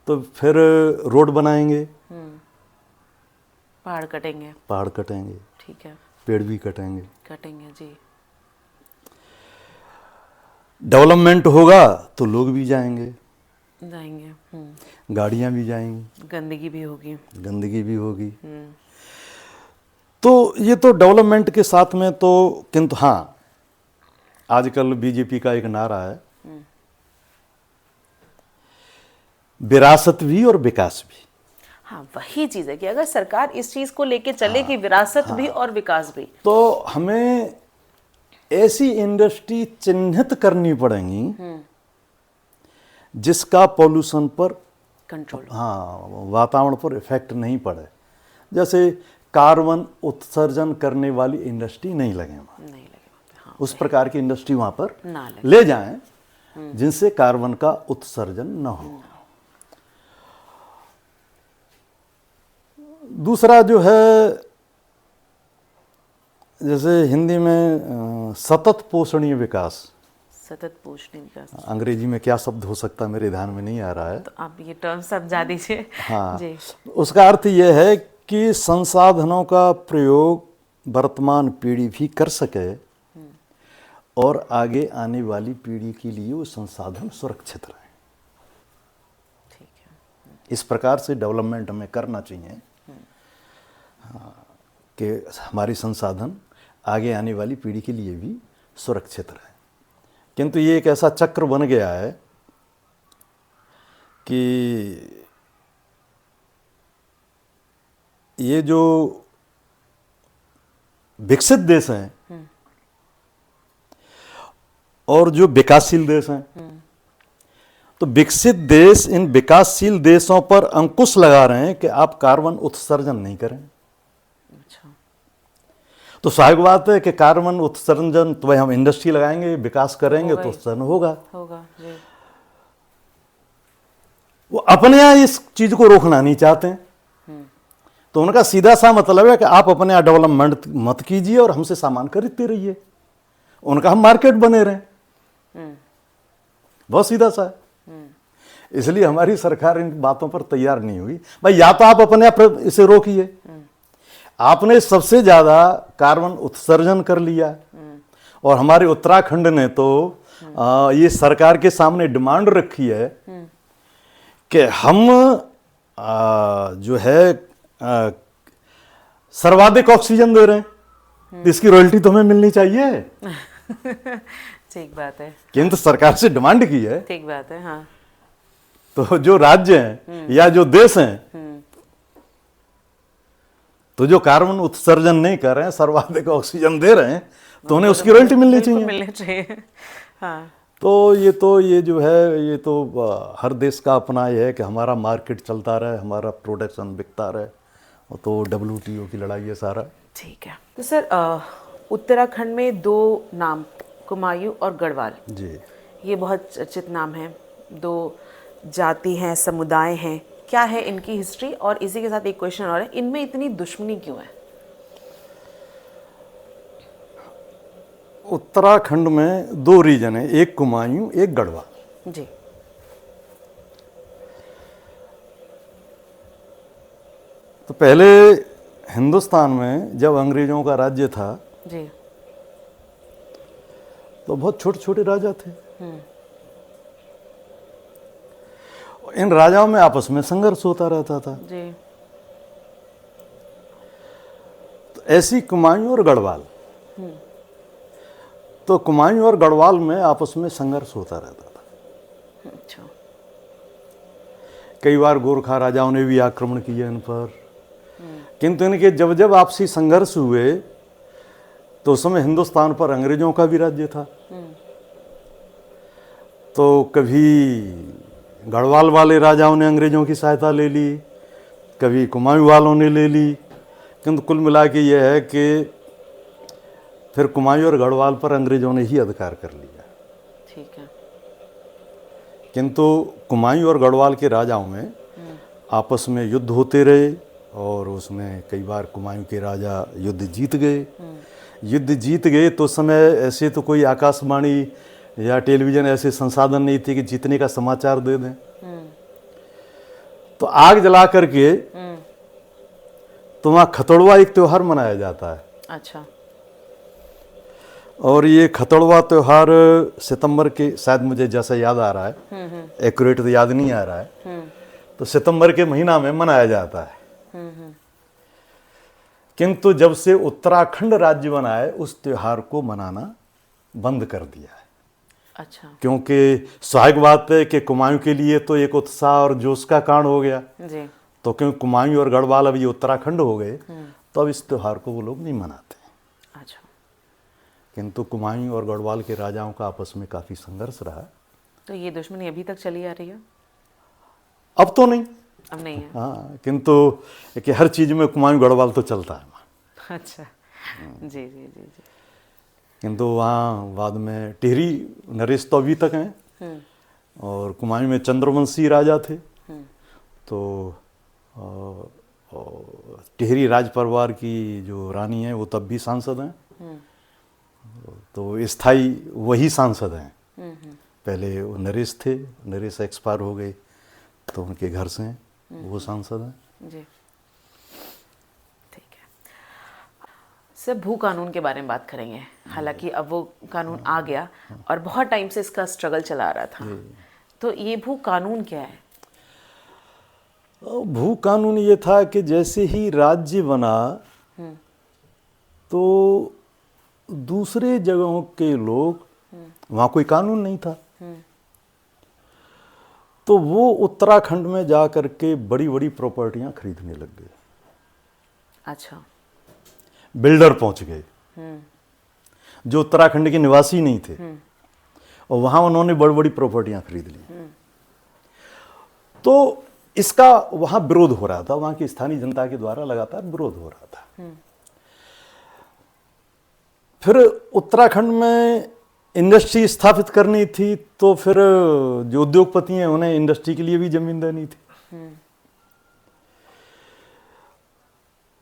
तो फिर रोड बनाएंगे, पहाड़ कटेंगे, पहाड़ कटेंगे, ठीक है, पेड़ भी कटेंगे। कटेंगे जी। डेवलपमेंट होगा तो लोग भी जाएंगे, जाएंगे, गाड़ियां भी जाएंगी, गंदगी भी होगी। गंदगी भी होगी। तो ये तो डेवलपमेंट के साथ में तो, किंतु हाँ, आजकल बीजेपी का एक नारा है, विरासत भी और विकास भी। हाँ, वही चीज़ है कि अगर सरकार इस चीज़ को लेके चले कि विरासत भी और विकास भी, तो हमें ऐसी इंडस्ट्री चिन्हित करनी पड़ेंगी जिसका पॉल्यूशन पर, कंट्रोल। हाँ, वातावरण पर इफेक्ट नहीं पड़े। जैसे कार्बन उत्सर्जन करने वाली इंडस्ट्री नहीं लगे वहाँ, नहीं लगे वहाँ पे, हाँ, उस प्रकार की इंडस्ट्री वहाँ पर ना लगे। ले जाएं जिनसे कार्बन का उत्सर्जन न हो। दूसरा जो है, जैसे हिंदी में सतत पोषणीय विकास, सतत पोषणीय विकास, अंग्रेजी में क्या शब्द हो सकता है मेरे ध्यान में नहीं आ रहा है। तो आप ये टर्म समझा दीजिए। हाँ, जी। उसका अर्थ यह है कि संसाधनों का प्रयोग वर्तमान पीढ़ी भी कर सके और आगे आने वाली पीढ़ी के लिए वो संसाधन सुरक्षित रहे। ठीक है। इस प्रकार से डेवलपमेंट हमें करना चाहिए कि हमारी संसाधन आगे आने वाली पीढ़ी के लिए भी सुरक्षित रहे। किंतु ये एक ऐसा चक्र बन गया है कि ये जो विकसित देश हैं और जो विकासशील देश हैं, तो विकसित देश इन विकासशील देशों पर अंकुश लगा रहे हैं कि आप कार्बन उत्सर्जन नहीं करें। अच्छा। तो स्वाभाविक बात है कि कार्बन उत्सर्जन तो भाई हम इंडस्ट्री लगाएंगे, विकास करेंगे तो उत्सर्जन होगा। जी। वो अपने यहाँ इस चीज को रोकना नहीं चाहते हैं, तो उनका सीधा सा मतलब है कि आप अपने यहाँ डेवलपमेंट मत कीजिए और हमसे सामान खरीदते रहिए। उनका हम मार्केट बने रहें, बहुत सीधा सा है। इसलिए हमारी सरकार इन बातों पर तैयार नहीं हुई। भाई या तो आप अपने आप इसे रोकिए, आपने सबसे ज्यादा कार्बन उत्सर्जन कर लिया और हमारे उत्तराखंड ने तो ये सरकार के सामने डिमांड रखी है कि हम जो है सर्वाधिक ऑक्सीजन दे रहे हैं, तो इसकी रॉयल्टी तो हमें मिलनी चाहिए। ठीक बात है। केंद्र सरकार से डिमांड की है, ठीक बात है। हाँ, तो जो राज्य हैं या जो देश हैं, तो जो कार्बन उत्सर्जन नहीं कर रहे हैं, सर्वाधिक ऑक्सीजन दे रहे हैं, तो उन्हें उसकी रॉयल्टी मिलनी चाहिए। मिलनी चाहिए। हाँ, तो ये जो है ये तो हर देश का अपना ये है कि हमारा मार्केट चलता रहे, हमारा प्रोडक्शन बिकता रहे, और तो WTO की लड़ाई है सारा। ठीक है। तो सर उत्तराखंड में दो नाम, कुमायूं और गढ़वाल, जी, ये बहुत चर्चित नाम हैं, दो जाति हैं, समुदाय हैं, क्या है इनकी हिस्ट्री? और इसी के साथ एक क्वेश्चन और है, इनमें इतनी दुश्मनी क्यों है? उत्तराखंड में दो रीजन है, एक कुमायूं एक गढ़वाल। जी। तो पहले हिंदुस्तान में जब अंग्रेजों का राज्य था जी। तो बहुत छोटे छोटे राजा थे। इन राजाओं में आपस में संघर्ष होता रहता था। जी। तो ऐसी कुमायूं और गढ़वाल, तो कुमायूं और गढ़वाल में आपस में संघर्ष होता रहता था। अच्छा। कई बार गोरखा राजाओं ने भी आक्रमण किए इन पर, किंतु इनके जब जब आपसी संघर्ष हुए तो उस समय हिंदुस्तान पर अंग्रेजों का भी राज्य था। तो कभी गढ़वाल वाले राजाओं ने अंग्रेजों की सहायता ले ली, कभी कुमायूं वालों ने ले ली, किंतु कुल मिला के यह है कि फिर कुमायूं और गढ़वाल पर अंग्रेजों ने ही अधिकार कर लिया। ठीक है। किंतु कुमायूं और गढ़वाल के राजाओं में आपस में युद्ध होते रहे, और उसमें कई बार कुमायूं के राजा युद्ध जीत गए। युद्ध जीत गए तो उस समय ऐसे तो कोई आकाशवाणी या टेलीविज़न ऐसे संसाधन नहीं थे कि जीतने का समाचार दे दें। तो आग जला करके तो वहाँ खतड़वा एक त्योहार मनाया जाता है। अच्छा। और ये खतड़वा त्योहार सितंबर के, शायद मुझे जैसा याद आ रहा है, एक्यूरेट तो याद नहीं आ रहा है, तो सितंबर के महीना में मनाया जाता है। किंतु जब से उत्तराखंड राज्य बना है उस त्योहार को मनाना बंद कर दिया है। अच्छा। क्योंकि स्वाभाविक बात है कि कुमायूं के लिए तो एक उत्साह और जोश का कारण हो गया। जी। तो क्योंकि कुमायूं और गढ़वाल अब ये उत्तराखंड हो गए तो अब इस त्योहार को वो लोग नहीं मनाते। अच्छा। किंतु कुमायूं और गढ़वाल के राजाओं का आपस में काफ़ी संघर्ष रहा। तो ये दुश्मनी अभी तक चली आ रही है? अब तो नहीं, अब नहीं है। हाँ, किंतु कि हर चीज़ में कुमायूं गढ़वाल तो चलता है। अच्छा। जी जी जी जी। किंतु वहाँ बाद में टिहरी नरेश तो अभी तक हैं, और कुमायूं में चंद्रवंशी राजा थे। तो टिहरी राज परिवार की जो रानी है वो तब भी सांसद हैं। तो स्थायी वही सांसद हैं। पहले वो नरेश थे, नरेश एक्सपायर हो गए तो उनके घर से वो सांसद हैं। जी। ठीक है सर, भू कानून के बारे में बात करेंगे। हालांकि अब वो कानून आ गया और बहुत टाइम से इसका स्ट्रगल चला आ रहा था। तो ये भू कानून क्या है? भू कानून ये था कि जैसे ही राज्य बना तो दूसरे जगहों के लोग, वहाँ कोई कानून नहीं था, तो वो उत्तराखंड में जा कर के बड़ी बड़ी प्रॉपर्टियां खरीदने लग गए। अच्छा। बिल्डर पहुंच गए जो उत्तराखंड के निवासी नहीं थे, और वहां उन्होंने बड़ी बड़ी प्रॉपर्टियां खरीद ली। तो इसका वहां विरोध हो रहा था, वहां की स्थानीय जनता के द्वारा लगातार विरोध हो रहा था। फिर उत्तराखंड में इंडस्ट्री स्थापित करनी थी, तो फिर जो उद्योगपति हैं उन्हें इंडस्ट्री के लिए भी जमीन देनी थी।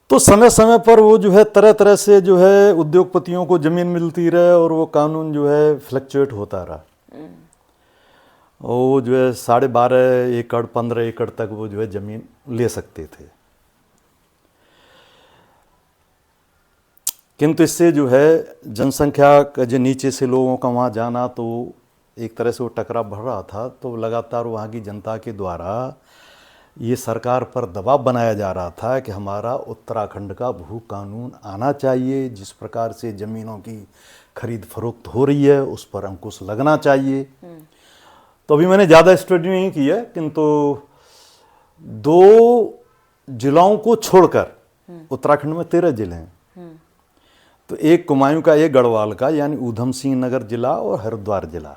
तो समय समय पर वो जो है तरह तरह से जो है उद्योगपतियों को जमीन मिलती रहे, और वो कानून जो है फ्लक्चुएट होता रहा। वो जो है 12.5 एकड़ 15 एकड़ तक वो जो है जमीन ले सकते थे। किंतु इससे जो है जनसंख्या का जो नीचे से लोगों का वहाँ जाना, तो एक तरह से वो टकराव बढ़ रहा था। तो लगातार वहाँ की जनता के द्वारा ये सरकार पर दबाव बनाया जा रहा था कि हमारा उत्तराखंड का भू कानून आना चाहिए, जिस प्रकार से ज़मीनों की खरीद फरोख्त हो रही है उस पर अंकुश लगना चाहिए। तो अभी मैंने ज़्यादा स्टडी नहीं की है, किंतु 2 जिलों को छोड़कर उत्तराखंड में 13 जिले हैं। तो एक कुमायूं का, एक गढ़वाल का, यानी ऊधम सिंह नगर जिला और हरिद्वार जिला,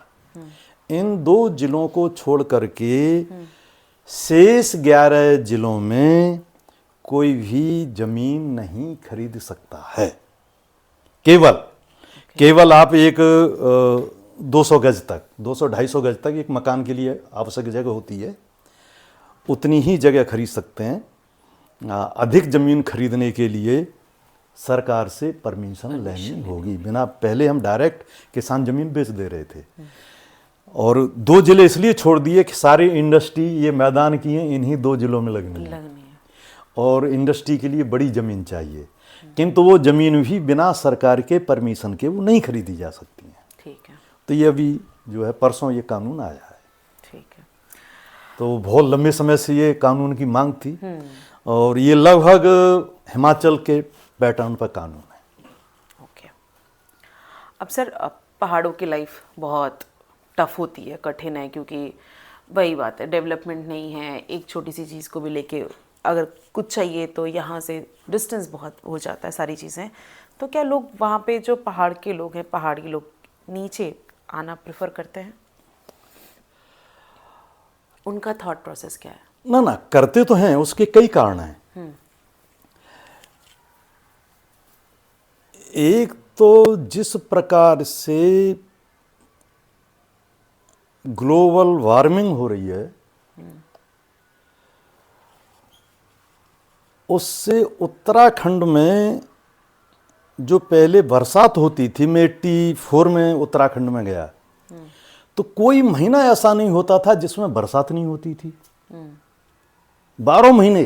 इन 2 जिलों को छोड़ करके शेष 11 जिलों में कोई भी जमीन नहीं खरीद सकता है। केवल आप एक 200 गज तक, 200-250 गज तक एक मकान के लिए आवश्यक जगह होती है, उतनी ही जगह खरीद सकते हैं। अधिक जमीन खरीदने के लिए सरकार से परमिशन लेनी होगी। बिना पहले हम डायरेक्ट किसान जमीन बेच दे रहे थे। और 2 जिले इसलिए छोड़ दिए कि सारी इंडस्ट्री ये मैदान की है, इन्हीं 2 जिलों में लगनी है और इंडस्ट्री के लिए बड़ी ज़मीन चाहिए, किंतु वो ज़मीन भी बिना सरकार के परमिशन के वो नहीं खरीदी जा सकती है। ठीक है। तो ये अभी जो है परसों ये कानून आया है। ठीक है। तो बहुत लंबे समय से ये कानून की मांग थी और ये लगभग हिमाचल के पैटर्न पर कानून है। ओके। अब सर, पहाड़ों की लाइफ बहुत टफ होती है, कठिन है, क्योंकि वही बात है, डेवलपमेंट नहीं है। एक छोटी सी चीज़ को भी लेके अगर कुछ चाहिए तो यहाँ से डिस्टेंस बहुत हो जाता है सारी चीज़ें। तो क्या लोग वहाँ पे जो पहाड़ के लोग हैं, पहाड़ी लोग नीचे आना प्रेफर करते हैं? उनका थॉट प्रोसेस क्या है? ना करते तो हैं, उसके कई कारण हैं। एक तो जिस प्रकार से ग्लोबल वार्मिंग हो रही है, उससे उत्तराखंड में जो पहले बरसात होती थी, मैं 84 में उत्तराखंड में गया, तो कोई महीना ऐसा नहीं होता था जिसमें बरसात नहीं होती थी। 12 महीने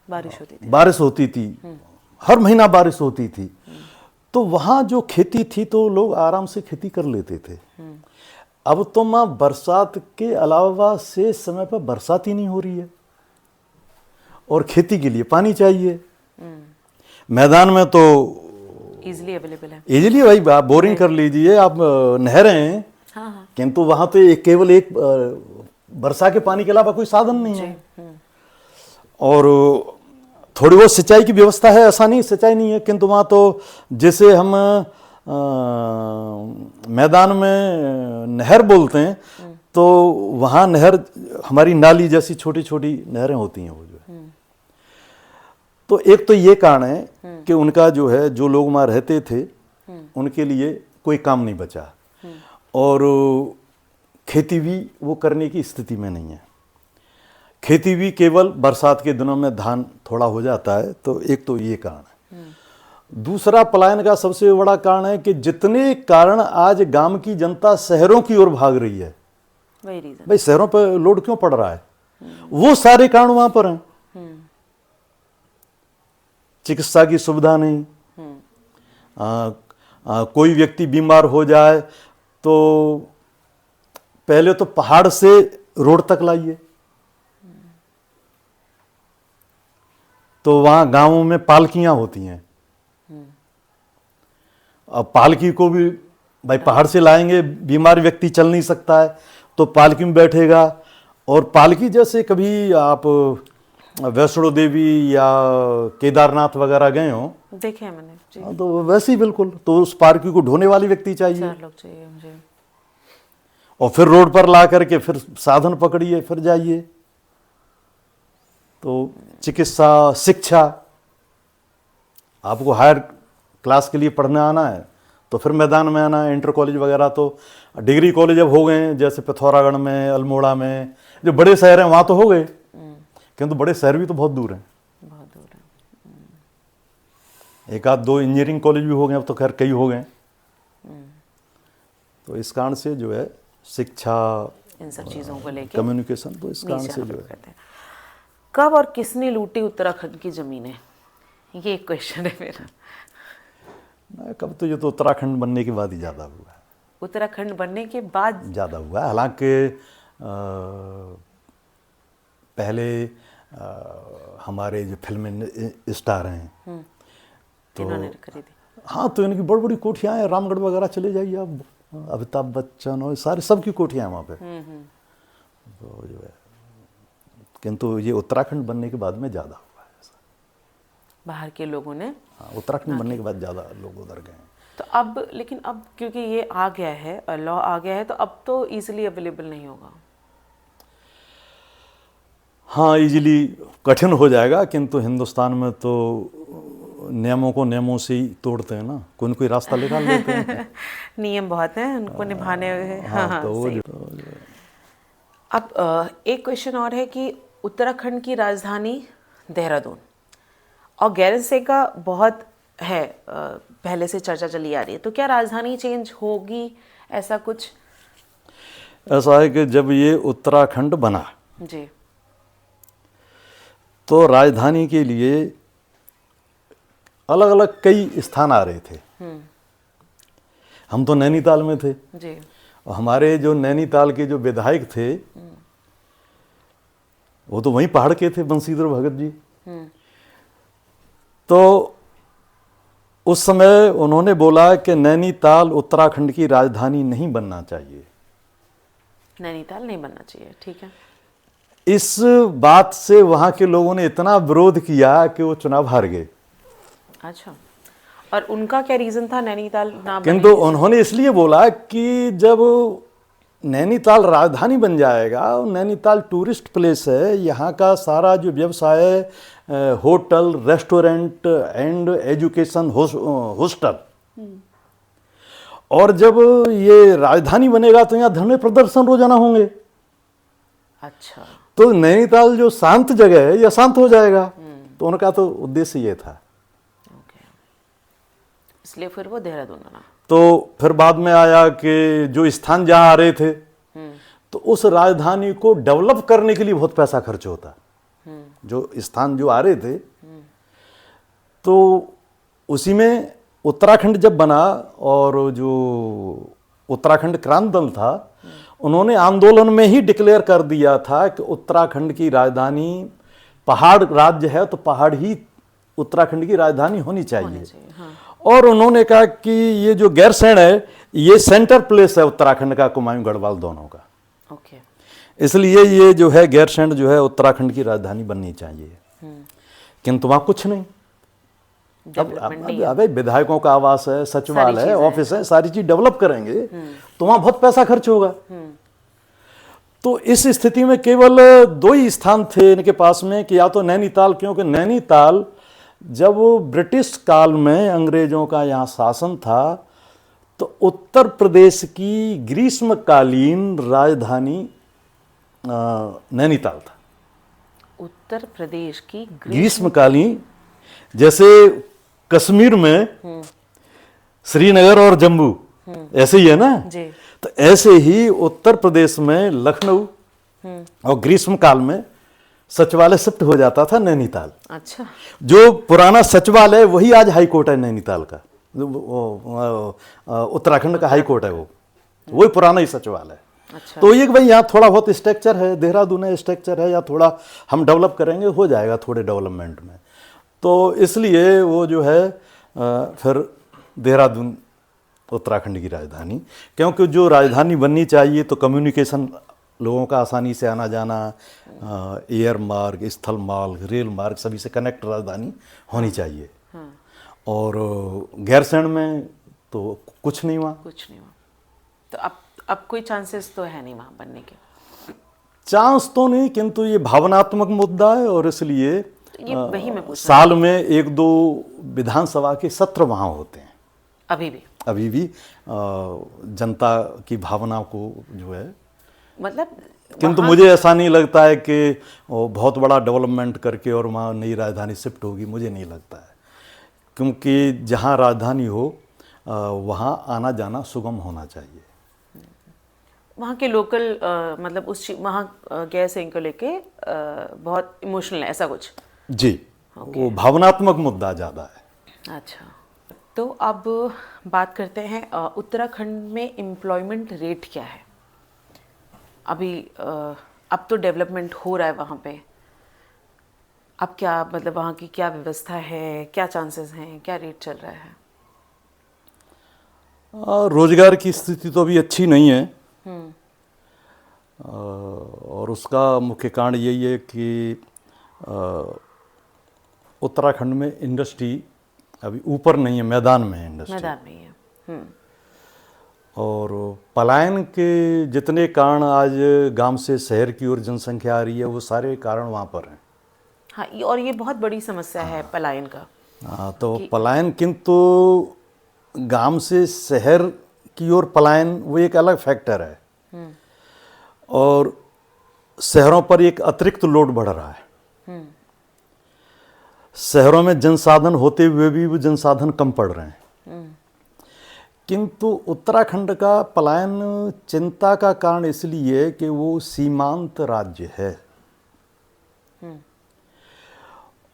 बारिश होती थी, हर महीना बारिश होती थी। तो वहाँ जो खेती थी तो लोग आराम से खेती कर लेते थे। अब तो माँ बरसात के अलावा से समय पर बरसात ही नहीं हो रही है और खेती के लिए पानी चाहिए। मैदान में तो इजीली अवेलेबल है, इजीली भाई आप बोरिंग कर लीजिए, आप नहरें हैं। हाँ। किंतु वहाँ तो केवल एक वर्षा के पानी के अलावा कोई साधन नहीं है। और थोड़ी बहुत सिंचाई की व्यवस्था है, ऐसा नहीं सिंचाई नहीं है, किंतु वहाँ तो जैसे हम मैदान में नहर बोलते हैं, तो वहाँ नहर हमारी नाली जैसी छोटी छोटी नहरें होती हैं वो जो है। तो एक तो ये कारण है कि उनका जो है, जो लोग वहाँ रहते थे उनके लिए कोई काम नहीं बचा और खेती भी वो करने की स्थिति में नहीं है। खेती भी केवल बरसात के दिनों में धान थोड़ा हो जाता है। तो एक तो ये कारण है। दूसरा पलायन का सबसे बड़ा कारण है कि जितने कारण आज गांव की जनता शहरों की ओर भाग रही है, वही रीजन भाई शहरों पर लोड क्यों पड़ रहा है, वो सारे कारण वहां पर हैं। चिकित्सा की सुविधा नहीं, कोई व्यक्ति बीमार हो जाए तो पहले तो पहाड़ से रोड तक लाइए, तो वहां गांवों में पालकियां होती हैं। अब पालकी को भी भाई पहाड़ से लाएंगे, बीमार व्यक्ति चल नहीं सकता है तो पालकी में बैठेगा। और पालकी जैसे कभी आप वैष्णो देवी या केदारनाथ वगैरह गए हो, देखे हैं मैंने जी। तो वैसे ही बिल्कुल, तो उस पालकी को ढोने वाली व्यक्ति चाहिए, 4 लोग चाहिए मुझे, और फिर रोड पर ला करके फिर साधन पकड़िए फिर जाइए। तो चिकित्सा, शिक्षा, आपको हायर क्लास के लिए पढ़ने आना है तो फिर मैदान में आना है। इंटर कॉलेज वगैरह तो डिग्री कॉलेज अब हो गए हैं, जैसे पिथौरागढ़ में, अल्मोड़ा में, जो बड़े शहर हैं वहाँ तो हो गए, किंतु बड़े शहर भी तो बहुत दूर हैं, बहुत दूर है। एक आध 2 इंजीनियरिंग कॉलेज भी हो गए, अब तो खैर कई हो गए। तो इस कारण से जो है शिक्षा, इन सब चीज़ों को लेके कम्युनिकेशन, तो इस कारण नीचे से हम जो लोग है। कहते हैं। कब और किसने लूटी उत्तराखंड की जमीनें, ये एक क्वेश्चन है मेरा। कब तो ये तो उत्तराखंड बनने के बाद ही ज़्यादा हुआ है। उत्तराखंड बनने के बाद ज़्यादा हुआ है। हालांकि पहले हमारे जो फिल्म स्टार हैं तो इन्होंने खरीदी, हाँ, तो इनकी बड़ी बड़ी कोठियाँ हैं, रामगढ़ वगैरह चले जाइए आप, अमिताभ बच्चन और सारे सबकी कोठियाँ हैं वहाँ पे। तो जो है, किंतु ये उत्तराखंड बनने के बाद में ज़्यादा हुआ है ऐसा। बाहर के लोगों ने, हाँ, उत्तराखंड बनने के बाद ज़्यादा लोग उधर गए हैं। तो अब लेकिन अब क्योंकि ये आ गया है, लॉ आ गया है, तो अब तो इजीली अवेलेबल नहीं होगा। हाँ, इजीली कठिन हो जाएगा, किंतु हिंदुस्तान में तो नियमों को नियमों से ही तोड़ते हैं ना, कोई न कोई रास्ता निकाल लेते हैं। नियम बहुत हैं, उनको निभाने हैं। हाँ हाँ, हाँ, तो वो सही। अब एक क्वेश्चन और है कि उत्तराखंड की राजधानी देहरादून और गैरसैंण का बहुत है, पहले से चर्चा चली आ रही है, तो क्या राजधानी चेंज होगी, ऐसा कुछ? ऐसा है कि जब ये उत्तराखंड बना जी। तो राजधानी के लिए अलग अलग कई स्थान आ रहे थे। हम तो नैनीताल में थे, जी। और हमारे जो नैनीताल के जो विधायक थे वो तो वहीं पहाड़ के थे, बंशीधर भगत जी। तो उस समय उन्होंने बोला कि नैनीताल उत्तराखंड की राजधानी नहीं बनना चाहिए। नैनीताल नहीं बनना चाहिए, ठीक है। इस बात से वहां के लोगों ने इतना विरोध किया कि वो चुनाव हार गए। अच्छा, और उनका क्या रीजन था नैनीताल ना बनने किंतु का? उन्होंने इसलिए बोला कि जब नैनीताल राजधानी बन जाएगा, नैनीताल टूरिस्ट प्लेस है, यहाँ का सारा जो व्यवसाय है, hotel, restaurant and education, hostel, और जब ये राजधानी बनेगा तो यहाँ धरने प्रदर्शन रोजाना होंगे। अच्छा। तो नैनीताल जो शांत जगह है यह शांत हो जाएगा। तो उनका तो उद्देश्य ये था। ओके, इसलिए फिर वो देहरादून बना। तो फिर बाद में आया कि जो स्थान जहां आ रहे थे, तो उस राजधानी को डेवलप करने के लिए बहुत पैसा खर्च होता। जो स्थान जो आ रहे थे, तो उसी में उत्तराखंड जब बना, और जो उत्तराखंड क्रांति दल था, उन्होंने आंदोलन में ही डिक्लेयर कर दिया था कि उत्तराखंड की राजधानी, पहाड़ राज्य है तो पहाड़ ही उत्तराखंड की राजधानी होनी चाहिए। हाँ। और उन्होंने कहा कि ये जो गैरसैंण है ये सेंटर प्लेस है उत्तराखंड का, कुमाऊं गढ़वाल दोनों का। ओके। इसलिए ये जो है गैरसैंण जो है उत्तराखंड की राजधानी बननी चाहिए। किंतु वहां कुछ नहीं। अब विधायकों का आवास है, सचिवालय है, ऑफिस है, सारी चीज डेवलप करेंगे तो वहां बहुत पैसा खर्च होगा। तो इस स्थिति में केवल दो ही स्थान थे इनके पास में, कि या तो नैनीताल, क्योंकि नैनीताल जब ब्रिटिश काल में अंग्रेजों का यहाँ शासन था तो उत्तर प्रदेश की ग्रीष्मकालीन राजधानी नैनीताल था। उत्तर प्रदेश की ग्रीष्मकालीन, जैसे कश्मीर में श्रीनगर और जम्मू ऐसे ही है ना जी। तो ऐसे ही उत्तर प्रदेश में लखनऊ और ग्रीष्म काल में सचिवालय शिफ्ट हो जाता था नैनीताल। अच्छा। जो पुराना सचिवालय वही आज हाई कोर्ट है नैनीताल का, उत्तराखंड का हाई कोर्ट है वो, वही पुराना ही सचिवालय। अच्छा। तो ये कि भाई यहाँ थोड़ा बहुत स्ट्रक्चर है, देहरादून है स्ट्रक्चर है, या थोड़ा हम डेवलप करेंगे हो जाएगा थोड़े डेवलपमेंट में। तो इसलिए वो जो है फिर देहरादून उत्तराखंड की राजधानी, क्योंकि जो राजधानी बननी चाहिए तो कम्युनिकेशन, लोगों का आसानी से आना जाना, एयर मार्ग, स्थल मार्ग, रेल मार्ग, सभी से कनेक्ट राजधानी होनी चाहिए। और गैरसैंण में तो कुछ नहीं हुआ। कुछ नहीं हुआ, तो अब कोई चांसेस तो है नहीं वहाँ बनने के? चांस तो नहीं, किंतु ये भावनात्मक मुद्दा है, और इसलिए ये वही मैं पूछ रहा साल में 1-2 विधानसभा के सत्र वहाँ होते हैं। अभी भी जनता की भावना को जो है, मतलब किंतु मुझे ऐसा नहीं लगता है कि बहुत बड़ा डेवलपमेंट करके और वहाँ नई राजधानी शिफ्ट होगी, मुझे नहीं लगता है। क्योंकि जहाँ राजधानी हो वहाँ आना जाना सुगम होना चाहिए। वहाँ के लोकल मतलब वहाँ गैरसैंण को लेके बहुत इमोशनल है, ऐसा कुछ? जी, वो भावनात्मक मुद्दा ज़्यादा है। अच्छा, तो अब बात करते हैं उत्तराखंड में एम्प्लॉयमेंट रेट क्या है अभी? अब तो डेवलपमेंट हो रहा है वहाँ पे, अब क्या मतलब वहाँ की क्या व्यवस्था है, क्या चांसेस हैं, क्या रेट चल रहा है? रोजगार की स्थिति तो अभी अच्छी नहीं है, और उसका मुख्य कारण यही है कि उत्तराखंड में इंडस्ट्री अभी ऊपर नहीं है, मैदान में है इंडस्ट्री। मैदान में ही है। और पलायन के जितने कारण आज गांव से शहर की ओर जनसंख्या आ रही है वो सारे कारण वहाँ पर हैं। हाँ, और ये बहुत बड़ी समस्या है पलायन का। हाँ, तो पलायन किंतु गांव से शहर की ओर पलायन वो एक अलग फैक्टर है और शहरों पर एक अतिरिक्त लोड बढ़ रहा है। शहरों में जनसाधन होते हुए भी वो जनसाधन कम पड़ रहे हैं। किंतु उत्तराखंड का पलायन चिंता का कारण इसलिए कि वो सीमांत राज्य है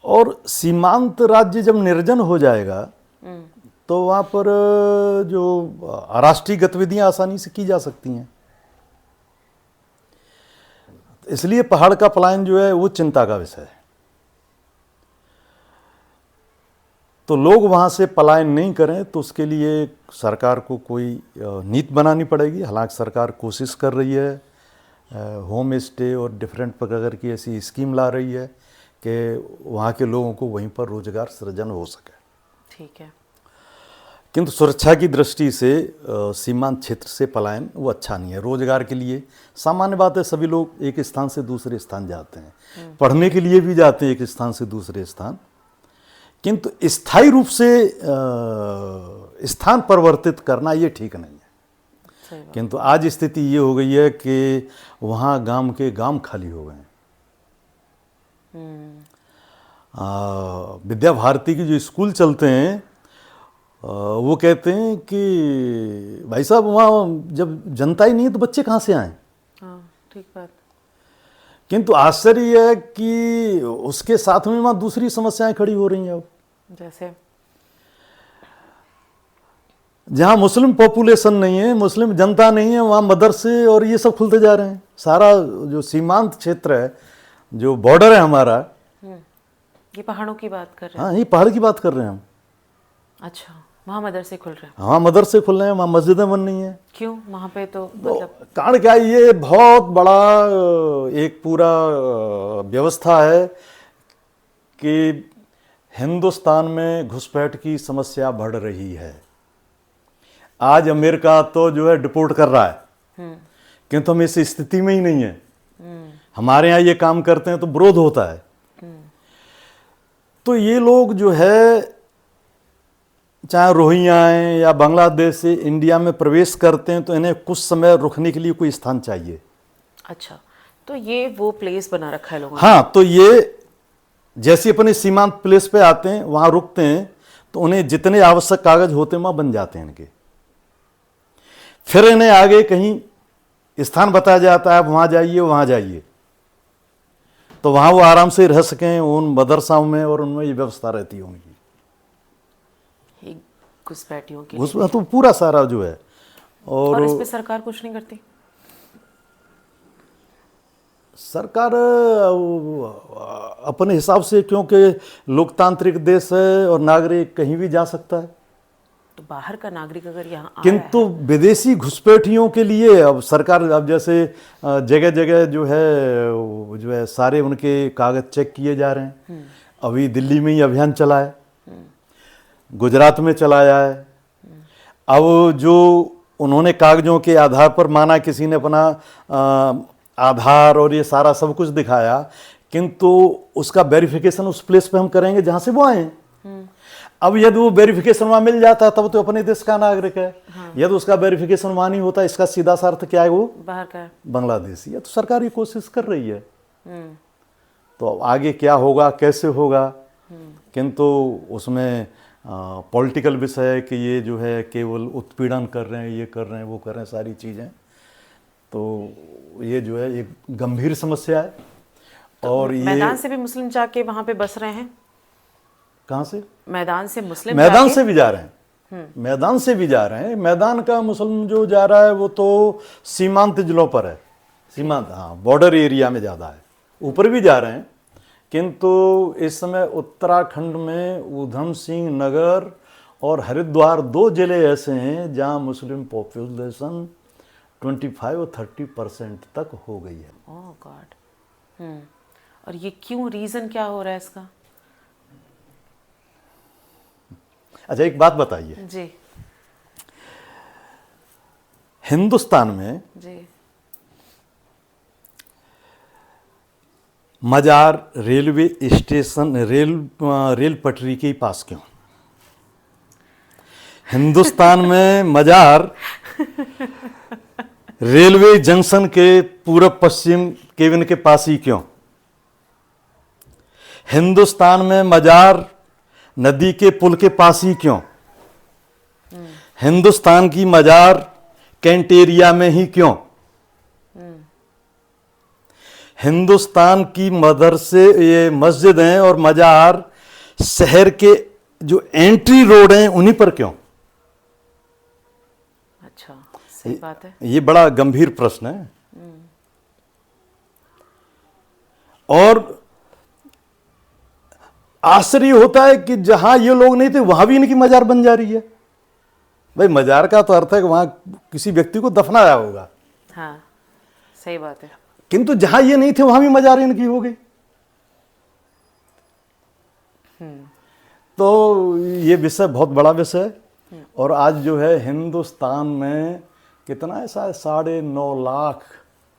और सीमांत राज्य जब निर्जन हो जाएगा तो वहाँ पर जो राष्ट्रीय गतिविधियां आसानी से की जा सकती हैं। इसलिए पहाड़ का पलायन जो है वो चिंता का विषय है। तो लोग वहाँ से पलायन नहीं करें तो उसके लिए सरकार को कोई नीति बनानी पड़ेगी। हालांकि सरकार कोशिश कर रही है, होम स्टे और डिफरेंट प्रकार की ऐसी स्कीम ला रही है कि वहाँ के लोगों को वहीं पर रोजगार सृजन हो सके। ठीक है। किंतु सुरक्षा की दृष्टि से सीमांत क्षेत्र से पलायन वो अच्छा नहीं है। रोजगार के लिए सामान्य बात है, सभी लोग एक स्थान से दूसरे स्थान जाते हैं, पढ़ने के लिए भी जाते हैं एक स्थान से दूसरे स्थान, किंतु स्थायी रूप से स्थान परिवर्तित करना ये ठीक नहीं है। किंतु आज स्थिति ये हो गई है कि वहाँ गांव के गांव खाली हो गए हैं। विद्या भारती के जो स्कूल चलते हैं वो कहते हैं कि भाई साहब वहाँ जब जनता ही नहीं है तो बच्चे कहाँ से आए। हाँ, ठीक बात। किंतु आश्चर्य यह है कि उसके साथ में वहाँ दूसरी समस्याएं खड़ी हो रही हैं। अब जैसे जहाँ मुस्लिम पॉपुलेशन नहीं है, मुस्लिम जनता नहीं है, वहाँ मदरसे और ये सब खुलते जा रहे हैं। सारा जो सीमांत क्षेत्र है, जो बॉर्डर है हमारा, ये पहाड़ों की बात कर रहे हैं। हाँ, ये पहाड़ की बात कर रहे हैं हम। अच्छा, वहाँ मदरसे खुल रहे हैं। हाँ, मदरसे खुल रहे हैं, वहाँ मस्जिदें बन रही हैं। क्यों वहाँ पे तो मतलब कारण क्या है, ये बहुत बड़ा एक पूरा व्यवस्था है कि हिंदुस्तान में घुसपैठ की समस्या बढ़ रही है। आज अमेरिका तो जो है डिपोर्ट कर रहा है, किंतु हम इस स्थिति में ही नहीं है। हमारे यहाँ ये काम करते हैं तो विरोध होता है। तो ये लोग जो है चाहे रोहिंग्या हैं या बांग्लादेश से इंडिया में प्रवेश करते हैं तो इन्हें कुछ समय रुकने के लिए कोई स्थान चाहिए। अच्छा, तो ये वो प्लेस बना रखा है लोगों ने। हाँ, तो ये जैसे अपने सीमांत प्लेस पे आते हैं, वहां रुकते हैं, तो उन्हें जितने आवश्यक कागज होते हैं वहां बन जाते हैं इनके। फिर इन्हें आगे कहीं स्थान बताया जाता है, वहां जाइए वहां जाइए, तो वहां वो आराम से रह सकें उन मदरसाओं में और उनमें ये व्यवस्था रहती है उनकी घुसपैठियों की। उसमें तो पूरा सारा जो है। और इस पे सरकार कुछ नहीं करती। सरकार अपने हिसाब से, क्योंकि लोकतांत्रिक देश है और नागरिक कहीं भी जा सकता है। तो बाहर का नागरिक अगर यहाँ आ किंतु रहा है, विदेशी घुसपैठियों के लिए अब सरकार, अब जैसे जगह जगह जो है सारे उनके कागज चेक किए जा रहे हैं। अभी दिल्ली में ही अभियान चला है, गुजरात में चलाया है। अब जो उन्होंने कागजों के आधार पर माना, किसी ने अपना आधार और ये सारा सब कुछ दिखाया, किंतु उसका वेरिफिकेशन उस प्लेस पे हम करेंगे जहां से वो आए। अब यदि वो वेरिफिकेशन वहां मिल जाता है तब तो अपने देश का नागरिक है। यदि उसका वेरिफिकेशन वहां नहीं होता, इसका सीधा सा अर्थ क्या है, वो बाहर का है, बांग्लादेशी है। तो सरकार ये कोशिश कर रही है। तो आगे क्या होगा, कैसे होगा, किंतु उसमें पॉलिटिकल विषय है कि ये जो है केवल उत्पीड़न कर रहे हैं, ये कर रहे हैं, वो कर रहे हैं, सारी चीज़ें। तो ये जो है एक गंभीर समस्या है। तो और ये मैदान से भी मुस्लिम जाके वहां पे बस रहे हैं। कहाँ से? मैदान से मुस्लिम मैदान जाके? से भी जा रहे हैं, मैदान से भी जा रहे हैं। मैदान का मुस्लिम जो जा रहा है वो तो सीमांत जिलों पर है, सीमांत, हाँ, बॉर्डर एरिया में ज़्यादा है। ऊपर भी जा रहे हैं, किंतु इस समय उत्तराखंड में ऊधम सिंह नगर और हरिद्वार 2 जिले ऐसे हैं जहाँ मुस्लिम पॉपुलेशन 25 और 30% तक हो गई है। ओह गॉड। और ये क्यों, रीजन क्या हो रहा है इसका? अच्छा, एक बात बताइए, जी। हिंदुस्तान में जी। मजार रेलवे स्टेशन रेल पटरी के पास क्यों? हिंदुस्तान में मजार रेलवे जंक्शन के पूरब पश्चिम केबिन के पास ही क्यों? हिंदुस्तान में मजार नदी के पुल के पास ही क्यों? हिंदुस्तान की मजार कैंट एरिया में ही क्यों? हिंदुस्तान की मदरसे ये मस्जिद हैं और मजार शहर के जो एंट्री रोड हैं उन्हीं पर क्यों? अच्छा, सही बात है। ये बड़ा गंभीर प्रश्न है। और आश्चर्य होता है कि जहां ये लोग नहीं थे वहां भी इनकी मजार बन जा रही है। भाई मजार का तो अर्थ है कि वहां किसी व्यक्ति को दफनाया होगा। हाँ, सही बात है। किंतु जहां ये नहीं थे वहां भी मजार इनकी हो गई। तो ये विषय बहुत बड़ा विषय है। और आज जो है हिंदुस्तान में कितना है, शायद 9.5 लाख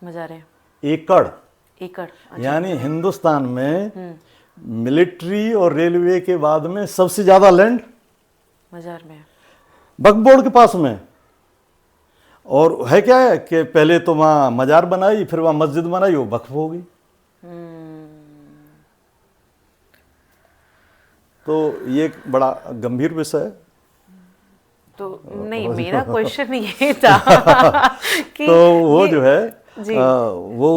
मजारे एकड़, एकड़। अच्छा। यानी हिंदुस्तान में मिलिट्री और रेलवे के बाद में सबसे ज्यादा लैंड मजार में, बकबोर्ड के पास में। और है क्या है कि पहले तो वहां मजार बनाई, फिर वहां मस्जिद बनाई, वो वक्फ हो गई। तो ये एक बड़ा गंभीर विषय है। तो नहीं, मेरा क्वेश्चन ये था कि तो वो जो है जी। वो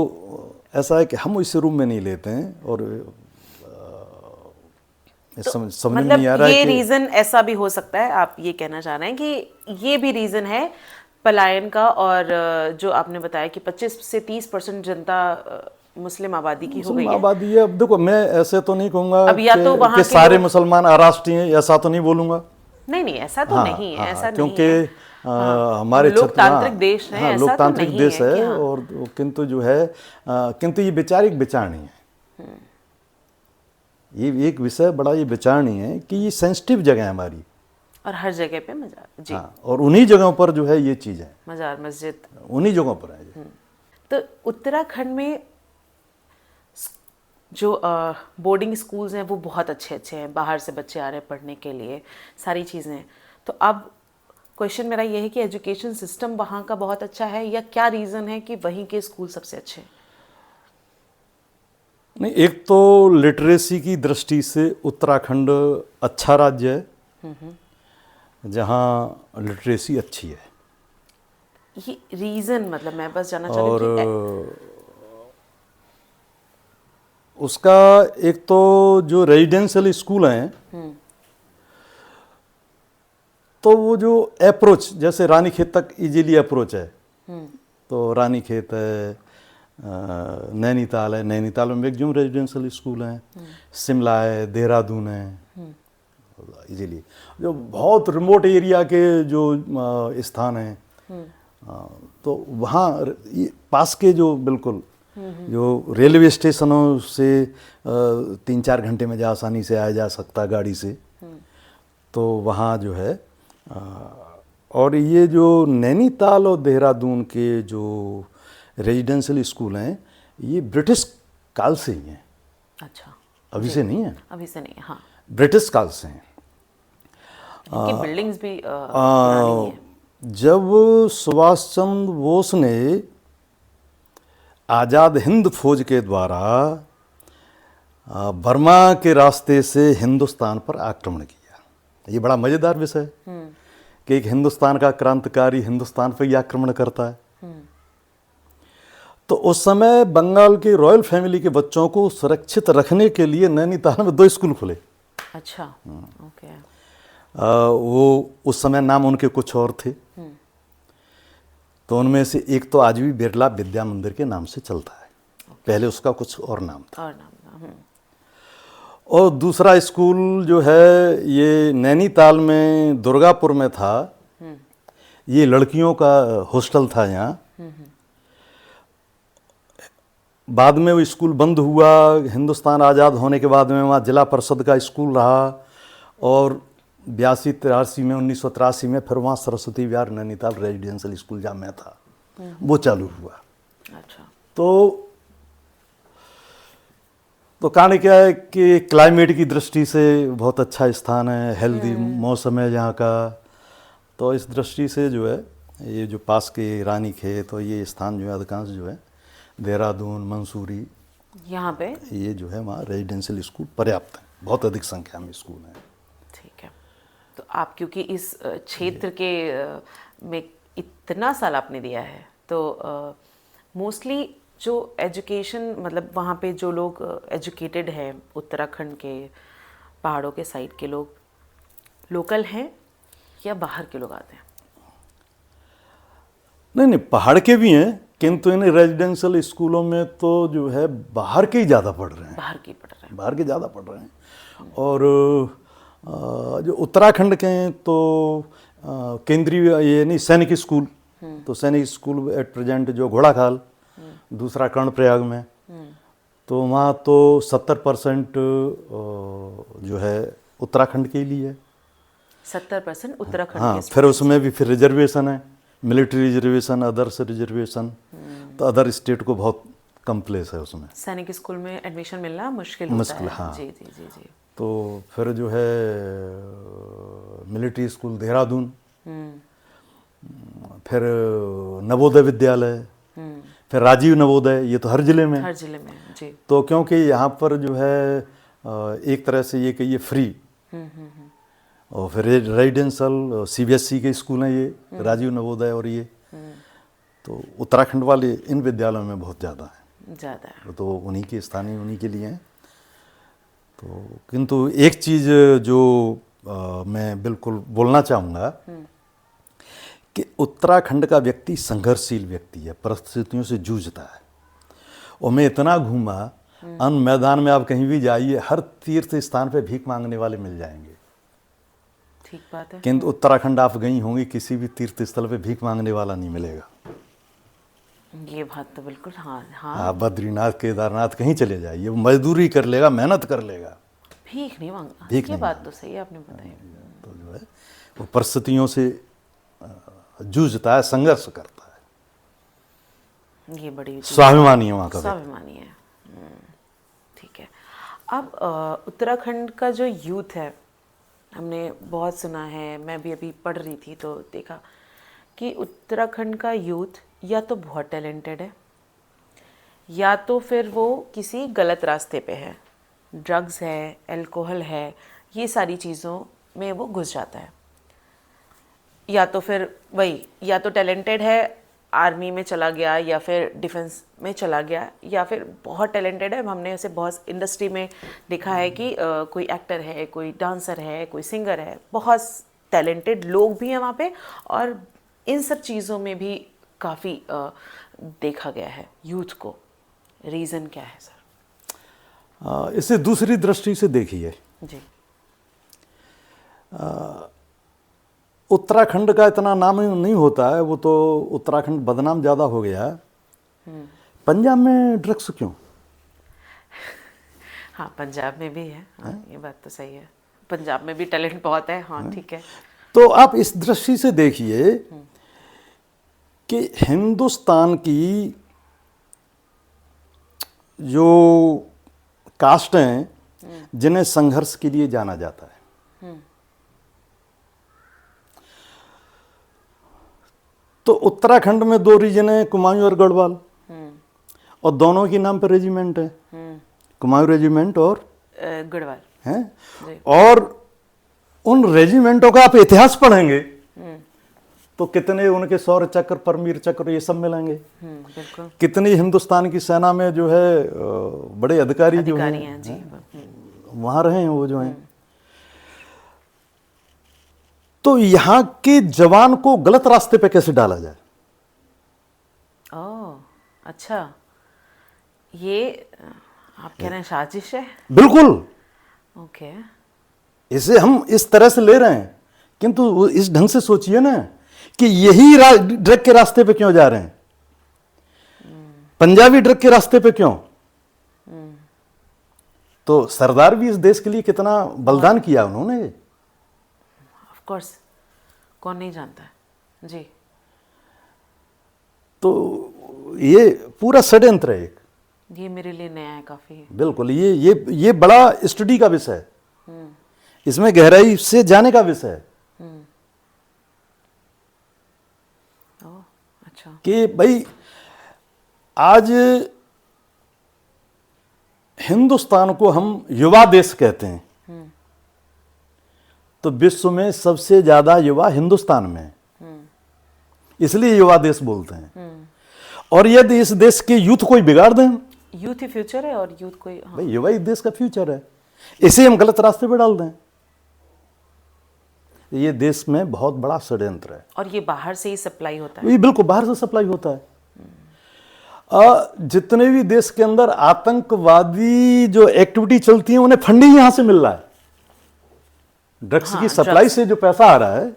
ऐसा है कि हम इस रूम में नहीं लेते हैं। और समझ में मतलब नहीं आ रहा ये है कि रीजन ऐसा भी हो सकता है, आप ये कहना चाह रहे हैं कि ये भी रीजन है पलायन का, और जो आपने बताया कि 25 से 30% जनता मुस्लिम आबादी की हो गई है। आबादी है। अब देखो, मैं ऐसे तो नहीं कहूंगा अब या तो वहाँ कि के सारे लोग- मुसलमान अराष्ट्रीय हैं, ऐसा तो नहीं बोलूंगा। नहीं नहीं, ऐसा तो हाँ, नहीं है, हाँ, ऐसा नहीं क्योंकि है। हमारे लोकतांत्रिक हाँ, देश है, हाँ, ऐसा तो लोकतांत्रिक नहीं देश है कि है। हाँ। और किंतु जो है किंतु ये विचारिक विचारणी है। ये एक विषय बड़ा ये विचारणी है कि ये सेंसिटिव जगह है हमारी। और हर जगह पे मजार जी। हाँ, और उन्हीं जगहों पर जो है ये चीज है, मजार मस्जिद। उन्हीं जगहों पर है। तो उत्तराखंड में जो बोर्डिंग स्कूल्स हैं वो बहुत अच्छे अच्छे हैं, बाहर से बच्चे आ रहे हैं पढ़ने के लिए, सारी चीज़ें हैं। तो अब क्वेश्चन मेरा ये है कि एजुकेशन सिस्टम वहाँ का बहुत अच्छा है, या क्या रीज़न है कि वहीं के स्कूल सबसे अच्छे हैं? नहीं, एक तो लिटरेसी की दृष्टि से उत्तराखंड अच्छा राज्य है, जहाँ लिटरेसी अच्छी है। ये रीज़न मतलब मैं बस जानना चाह रही और हूँ कि उसका एक तो जो रेजिडेंशियल स्कूल हैं, तो वो जो अप्रोच, जैसे रानीखेत तक इजीली अप्रोच है। तो रानीखेत है, नैनीताल है, नैनीताल में मैक्सिमम रेजिडेंशियल स्कूल हैं, शिमला है, देहरादून है, इजीली। जो बहुत रिमोट एरिया के जो स्थान हैं, तो वहाँ पास के जो बिल्कुल जो रेलवे स्टेशनों से 3-4 घंटे में आसानी से आया जा सकता गाड़ी से, तो वहाँ जो है और ये जो नैनीताल और देहरादून के जो रेजिडेंशियल स्कूल हैं, ये ब्रिटिश काल से ही हैं। अच्छा, अभी से नहीं है, अभी से नहीं, हाँ। ब्रिटिश काल से हैं। इनकी बिल्डिंग्स भी पुरानी हैं। जब सुभाष चंद्र बोस ने आज़ाद हिंद फौज के द्वारा बर्मा के रास्ते से हिंदुस्तान पर आक्रमण किया, ये बड़ा मज़ेदार विषय है कि एक हिंदुस्तान का क्रांतिकारी हिंदुस्तान पर ही आक्रमण करता है। तो उस समय बंगाल के रॉयल फैमिली के बच्चों को सुरक्षित रखने के लिए नैनीताल में 2 स्कूल खुले। अच्छा, ओके। वो उस समय नाम उनके कुछ और थे। तो उनमें से एक तो आज भी बिरला विद्या मंदिर के नाम से चलता है, पहले उसका कुछ और नाम था। और नाम था। और दूसरा स्कूल जो है ये नैनीताल में दुर्गापुर में था, ये लड़कियों का हॉस्टल था यहाँ। बाद में वो स्कूल बंद हुआ, हिंदुस्तान आज़ाद होने के बाद में वहाँ जिला परिषद का स्कूल रहा, और 82-83 में, 1983 में फिर वहाँ सरस्वती विहार नैनीताल रेजिडेंशियल स्कूल जहाँ मैं था वो चालू हुआ। अच्छा। तो कहानी क्या है कि क्लाइमेट की दृष्टि से बहुत अच्छा स्थान है, हेल्दी मौसम है यहाँ का। तो इस दृष्टि से जो है ये जो पास के रानी खेत और ये स्थान जो है अधिकांश जो है देहरादून, मंसूरी, यहाँ पे ये जो है वहाँ रेजिडेंशियल स्कूल पर्याप्त है, बहुत अधिक संख्या में स्कूल हैं। ठीक है। तो आप क्योंकि इस क्षेत्र के में इतना साल आपने दिया है, तो मोस्टली जो एजुकेशन, मतलब वहाँ पे जो लोग एजुकेटेड हैं उत्तराखंड के पहाड़ों के साइड के लोग, लोकल हैं या बाहर के लोग आते हैं? नहीं, पहाड़ के भी हैं, किंतु इन रेजिडेंशियल स्कूलों में तो जो है बाहर के ही ज़्यादा पढ़ रहे हैं, बाहर के पढ़ रहे हैं, बाहर के ज़्यादा पढ़ रहे हैं। और जो उत्तराखंड के हैं तो केंद्रीय ये नहीं सैनिक स्कूल, तो सैनिक स्कूल एट प्रेजेंट जो घोड़ाखाल, दूसरा कर्णप्रयाग में, तो वहाँ तो 70% जो है उत्तराखंड के लिए है। 70% उत्तराखंड हाँ, के। फिर उसमें भी फिर रिजर्वेशन है, मिलिट्री रिजर्वेशन, अदर्स रिजर्वेशन, तो अदर स्टेट को बहुत कम प्लेस है उसमें। सैनिक स्कूल में एडमिशन मिलना मुश्किल होता है। हाँ। जी जी जी जी। तो फिर जो है मिलिट्री स्कूल देहरादून, फिर नवोदय विद्यालय, फिर राजीव नवोदय, ये तो हर जिले में। हर जिले में जी। तो क्योंकि यहाँ पर जो है एक तरह से ये कहिए फ्री, और फिर रेजिडेंशियल CBSE के स्कूल हैं ये राजीव नवोदय और ये, तो उत्तराखंड वाले इन विद्यालयों में बहुत ज़्यादा है, तो उन्हीं के स्थानीय उन्हीं के लिए हैं। तो किंतु एक चीज़ जो मैं बिल्कुल बोलना चाहूँगा कि उत्तराखंड का व्यक्ति संघर्षशील व्यक्ति है, परिस्थितियों से जूझता है। और मैं इतना घूमा, अन मैदान में आप कहीं भी जाइए, हर तीर्थ स्थान पे भीख मांगने वाले मिल जाएंगे। ठीक बात है। किंतु उत्तराखंड आप गई होंगी, किसी भी तीर्थ स्थल पे भीख मांगने वाला नहीं मिलेगा। ये बात तो बिल्कुल, हाँ हाँ। आप बद्रीनाथ, केदारनाथ कहीं चले जाइए, वो मजदूरी कर लेगा, मेहनत कर लेगा, भीख नहीं मांगा। भीख ये नहीं बात तो सही है आपने बताई। तो जो है वो परिस्थितियों से जूझता है, संघर्ष करता है, ये बड़ी स्वाभिमानी है वहाँ का व्यक्ति। स्वाभिमानी है। ठीक है। अब उत्तराखंड का जो यूथ है, हमने बहुत सुना है, मैं भी अभी पढ़ रही थी तो देखा कि उत्तराखंड का यूथ या तो बहुत टैलेंटेड है, या तो फिर वो किसी गलत रास्ते पे है, ड्रग्स है, अल्कोहल है, ये सारी चीज़ों में वो घुस जाता है। या तो फिर वही, या तो टैलेंटेड है, आर्मी में चला गया, या फिर डिफेंस में चला गया, या फिर बहुत टैलेंटेड है। हमने ऐसे बहुत इंडस्ट्री में देखा है कि कोई एक्टर है, कोई डांसर है, कोई सिंगर है, बहुत टैलेंटेड लोग भी हैं वहाँ पे, और इन सब चीज़ों में भी काफ़ी देखा गया है यूथ को। रीज़न क्या है सर? इसे दूसरी दृष्टि से देखिए जी। उत्तराखंड का इतना नाम नहीं होता है, वो तो उत्तराखंड बदनाम ज़्यादा हो गया है। पंजाब में ड्रग्स क्यों? हाँ, पंजाब में भी है। हाँ, ये बात तो सही है, पंजाब में भी टैलेंट बहुत है। हाँ, ठीक है। तो आप इस दृष्टि से देखिए कि हिंदुस्तान की जो कास्ट हैं जिन्हें संघर्ष के लिए जाना जाता है, तो उत्तराखंड में 2 रीजन है, कुमाऊं और गढ़वाल, और दोनों के नाम पर रेजिमेंट है, कुमाऊं रेजिमेंट और गढ़वाल हैं। और उन रेजिमेंटों का आप इतिहास पढ़ेंगे तो कितने उनके शौर्य चक्र, परमीर चक्र, ये सब मिलेंगे। बिल्कुल। कितनी हिंदुस्तान की सेना में जो है बड़े अधिकारी जो हैं जी, वहाँ रहे हैं वो जो हैं। तो यहाँ के जवान को गलत रास्ते पे कैसे डाला जाए? ओह, अच्छा, ये आप कह रहे हैं साजिश है? बिल्कुल। ओके। इसे हम इस तरह से ले रहे हैं, किंतु इस ढंग से सोचिए ना कि यही ड्रग के रास्ते पे क्यों जा रहे हैं, पंजाबी ड्रग के रास्ते पे क्यों? तो सरदार भी इस देश के लिए कितना बलिदान किया उन्होंने। कोर्स, कौन नहीं जानता है जी। तो ये पूरा षड्यंत्र है एक। ये मेरे लिए नया है काफ़ी। बिल्कुल, ये बड़ा स्टडी का विषय है, इसमें गहराई से जाने का विषय है ओह अच्छा। कि भाई आज हिंदुस्तान को हम युवा देश कहते हैं, तो विश्व में सबसे ज्यादा युवा हिंदुस्तान में है, इसलिए युवा देश बोलते हैं। और यदि इस देश के यूथ को बिगाड़ दें, यूथ ही फ्यूचर है और यूथ कोई हाँ। भाई युवा ही देश का फ्यूचर है, इसे हम गलत रास्ते पे डाल दें, ये देश में बहुत बड़ा षड्यंत्र है। और ये बाहर से ही सप्लाई होता है। ये बिल्कुल बाहर से सप्लाई होता है। जितने भी देश के अंदर आतंकवादी जो एक्टिविटी चलती है उन्हें फंडिंग यहां से मिल रहा है, ड्रग्स की सप्लाई से जो पैसा आ रहा है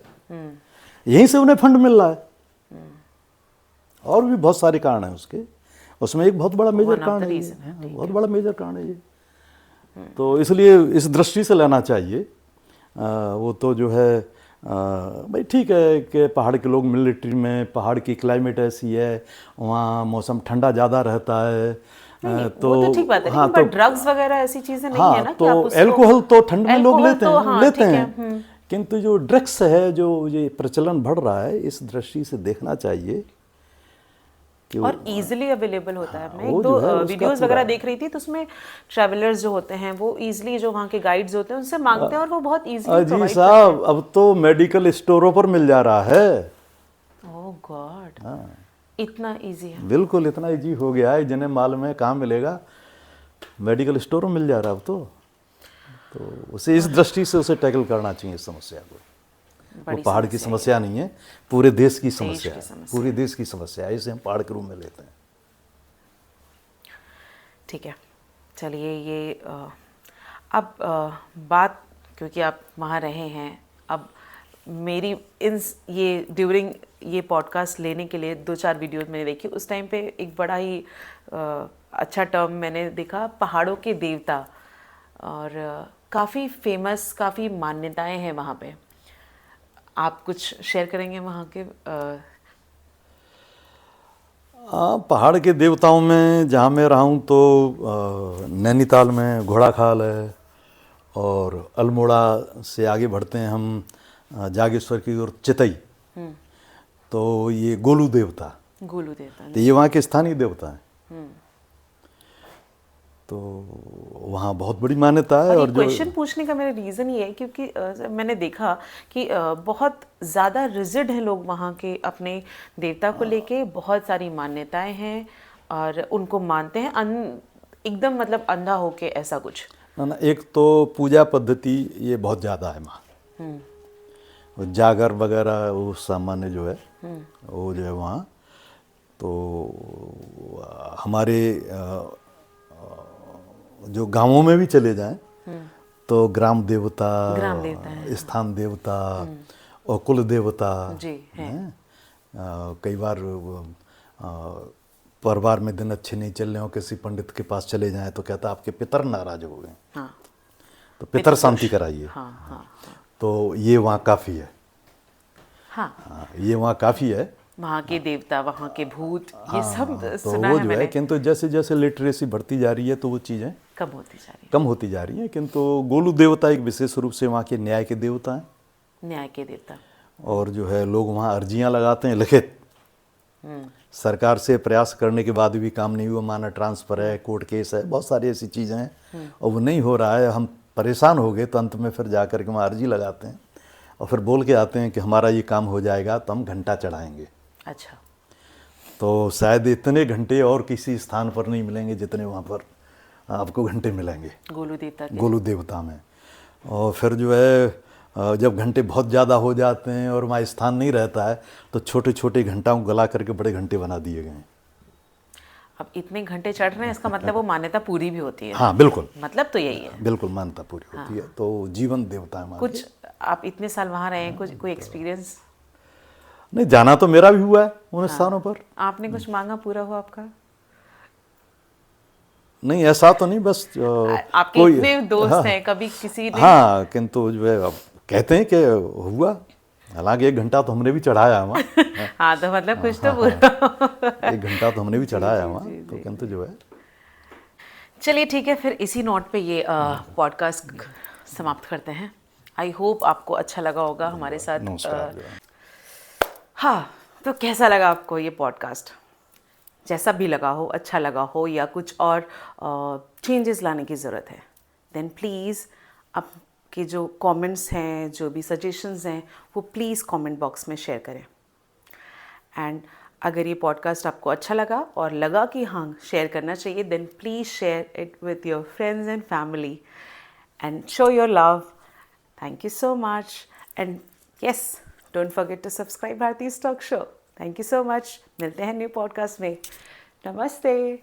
यहीं से उन्हें फंड मिल रहा है। और भी बहुत सारे कारण हैं उसके, उसमें एक बहुत बड़ा मेजर कारण है ये, बहुत बड़ा मेजर कारण है ये। तो इसलिए इस दृष्टि से लेना चाहिए। वो तो जो है भाई ठीक है कि पहाड़ के लोग मिलिट्री में, पहाड़ की क्लाइमेट ऐसी है, वहाँ मौसम ठंडा ज़्यादा रहता है, तो वो तो ठीक बात है, हाँ, लेकिन ड्रग्स वगैरह ऐसी चीजें नहीं है ना कि आप तो उसको एल्कोहल तो ठंड में लोग लेते तो हैं, हाँ, लेते ठीक है, हैं, किंतु जो ड्रग्स है, जो ये प्रचलन बढ़ रहा है, इस दृष्टि से देखना चाहिए कि और इजीली अवेलेबल होता है। मैं वो एक दो जो है उसका वीडियोस पूरा- वगैरह देख रही थी, तो उसमें ट्रैवलर्स जो होते हैं वो इजीली, जो वहाँ के गाइड्स होते हैं उनसे मांगते हैं और वो बहुत इजीली अजी प्रोवाइड साहब अब तो मेडिकल स्टोरों पर मिल जा रहा है। ओह गॉड, इतना इजी है। बिल्कुल इतना इजी हो गया है, जिन्हें मालूम है कहाँ मिलेगा, मेडिकल स्टोर में मिल जा रहा है अब तो उसे इस दृष्टि से उसे टैकल करना चाहिए इस समस्या को। वो पहाड़ की समस्या नहीं है, पूरे देश की समस्या है, पूरे देश की समस्या है, इसे हम पहाड़ के रूप में लेते हैं। ठीक है, चलिए ये अब बात, क्योंकि आप वहाँ रहे हैं, अब मेरी ये ड्यूरिंग ये पॉडकास्ट लेने के लिए 2-4 वीडियोस मैंने देखी, उस टाइम पे एक बड़ा ही अच्छा टर्म मैंने देखा, पहाड़ों के देवता, और काफ़ी फेमस, काफ़ी मान्यताएं हैं वहाँ पे। आप कुछ शेयर करेंगे वहाँ के? पहाड़ के देवताओं में जहाँ मैं रहा हूँ तो नैनीताल में घोड़ाखाल है, और अल्मोड़ा से आगे बढ़ते हैं हम जागेश्वर की ओर चितई, तो ये गोलू देवता, तो ये वहाँ के स्थानीय देवता हैं। तो वहाँ बहुत बड़ी मान्यता है। और क्वेश्चन पूछने का मेरा रीज़न ये है क्योंकि मैंने देखा कि बहुत ज़्यादा रिजिड हैं लोग वहाँ के, अपने देवता को लेके बहुत सारी मान्यताएं हैं और उनको मानते हैं एकदम मतलब अंधा होके, ऐसा कुछ ना। एक तो पूजा पद्धति ये बहुत ज़्यादा है वहाँ, जागर वगैरह वो सामान्य जो है वो जो है वहाँ, तो हमारे जो गांवों में भी चले जाएं तो ग्राम देवता स्थान देवता और कुल देवता जी हैं। कई बार परिवार में दिन अच्छे नहीं चल रहे हो, किसी पंडित के पास चले जाएं तो कहता आपके पितर नाराज हो गए, हाँ, तो पितर शांति कराइए। हाँ, हाँ, तो ये वहाँ काफ़ी है। हाँ, ये वहाँ काफ़ी है, वहाँ के देवता, वहाँ के भूत, ये सब तो सुना वो है जो मैंने। है, किंतु जैसे जैसे लिटरेसी बढ़ती जा रही है तो वो चीज़ें कम होती जा रही है। किंतु गोलू देवता एक विशेष रूप से वहाँ के न्याय के देवता हैं, न्याय के देवता, और जो है लोग वहाँ अर्जियाँ लगाते हैं लिखित, सरकार से प्रयास करने के बाद भी काम नहीं हुआ, माना ट्रांसफ़र है, कोर्ट केस है, बहुत सारी ऐसी चीज़ें हैं, और वो नहीं हो रहा है, हम परेशान हो गए, तो अंत में फिर जा कर के वहाँ अर्जी लगाते हैं और फिर बोल के आते हैं कि हमारा ये काम हो जाएगा तो हम घंटा चढ़ाएंगे। अच्छा, तो शायद इतने घंटे और किसी स्थान पर नहीं मिलेंगे जितने वहाँ पर आपको घंटे मिलेंगे गोलू देवता में। और फिर जो है जब घंटे बहुत ज़्यादा हो जाते हैं और वहाँ स्थान नहीं रहता है तो छोटे छोटे घंटाओं को गला करके बड़े घंटे बना दिए गए हैं। अब इतने घंटे चढ़ रहे हैं, इसका मतलब वो मान्यता पूरी भी होती है। हाँ बिल्कुल, मतलब तो यही है, बिल्कुल मान्यता पूरी होती है। तो जीवन देवता है। कुछ आप इतने साल वहाँ रहे हैं, कुछ कोई एक्सपीरियंस? नहीं, जाना तो मेरा भी हुआ है उन स्थानों पर। आपने कुछ मांगा, पूरा हुआ आपका? नहीं, ऐसा तो नहीं, बस आपके कोई इतने दोस्त हैं, कभी किसी ने? हाँ, किंतु जो है अब कहते हैं कि हुआ, हालांकि 1 घंटा तो हमने भी चढ़ाया वहाँ। हाँ तो मतलब कुछ तो पूरा 1 घंटा तो हमने भी चढ़ाया वहाँ, तो किंतु जो है चलिए ठीक है, फिर इसी नोट पे ये पॉडकास्ट समाप्त करते हैं। आई होप आपको अच्छा लगा होगा हमारे साथ। नमस्कार जो है। हाँ, तो कैसा लगा आपको ये पॉडकास्ट? जैसा भी लगा हो, अच्छा लगा हो या कुछ और चेंजेस लाने की ज़रूरत है, देन प्लीज़ आपके जो कमेंट्स हैं, जो भी सजेशंस हैं, वो प्लीज़ कमेंट बॉक्स में शेयर करें। एंड अगर ये पॉडकास्ट आपको अच्छा लगा और लगा कि हाँ शेयर करना चाहिए, then please share it with your friends and family and show your love. Thank you so much and yes, don't forget to subscribe Bharti stock show. Thank you so much. मिलते हैं न्यू पॉडकास्ट में। नमस्ते।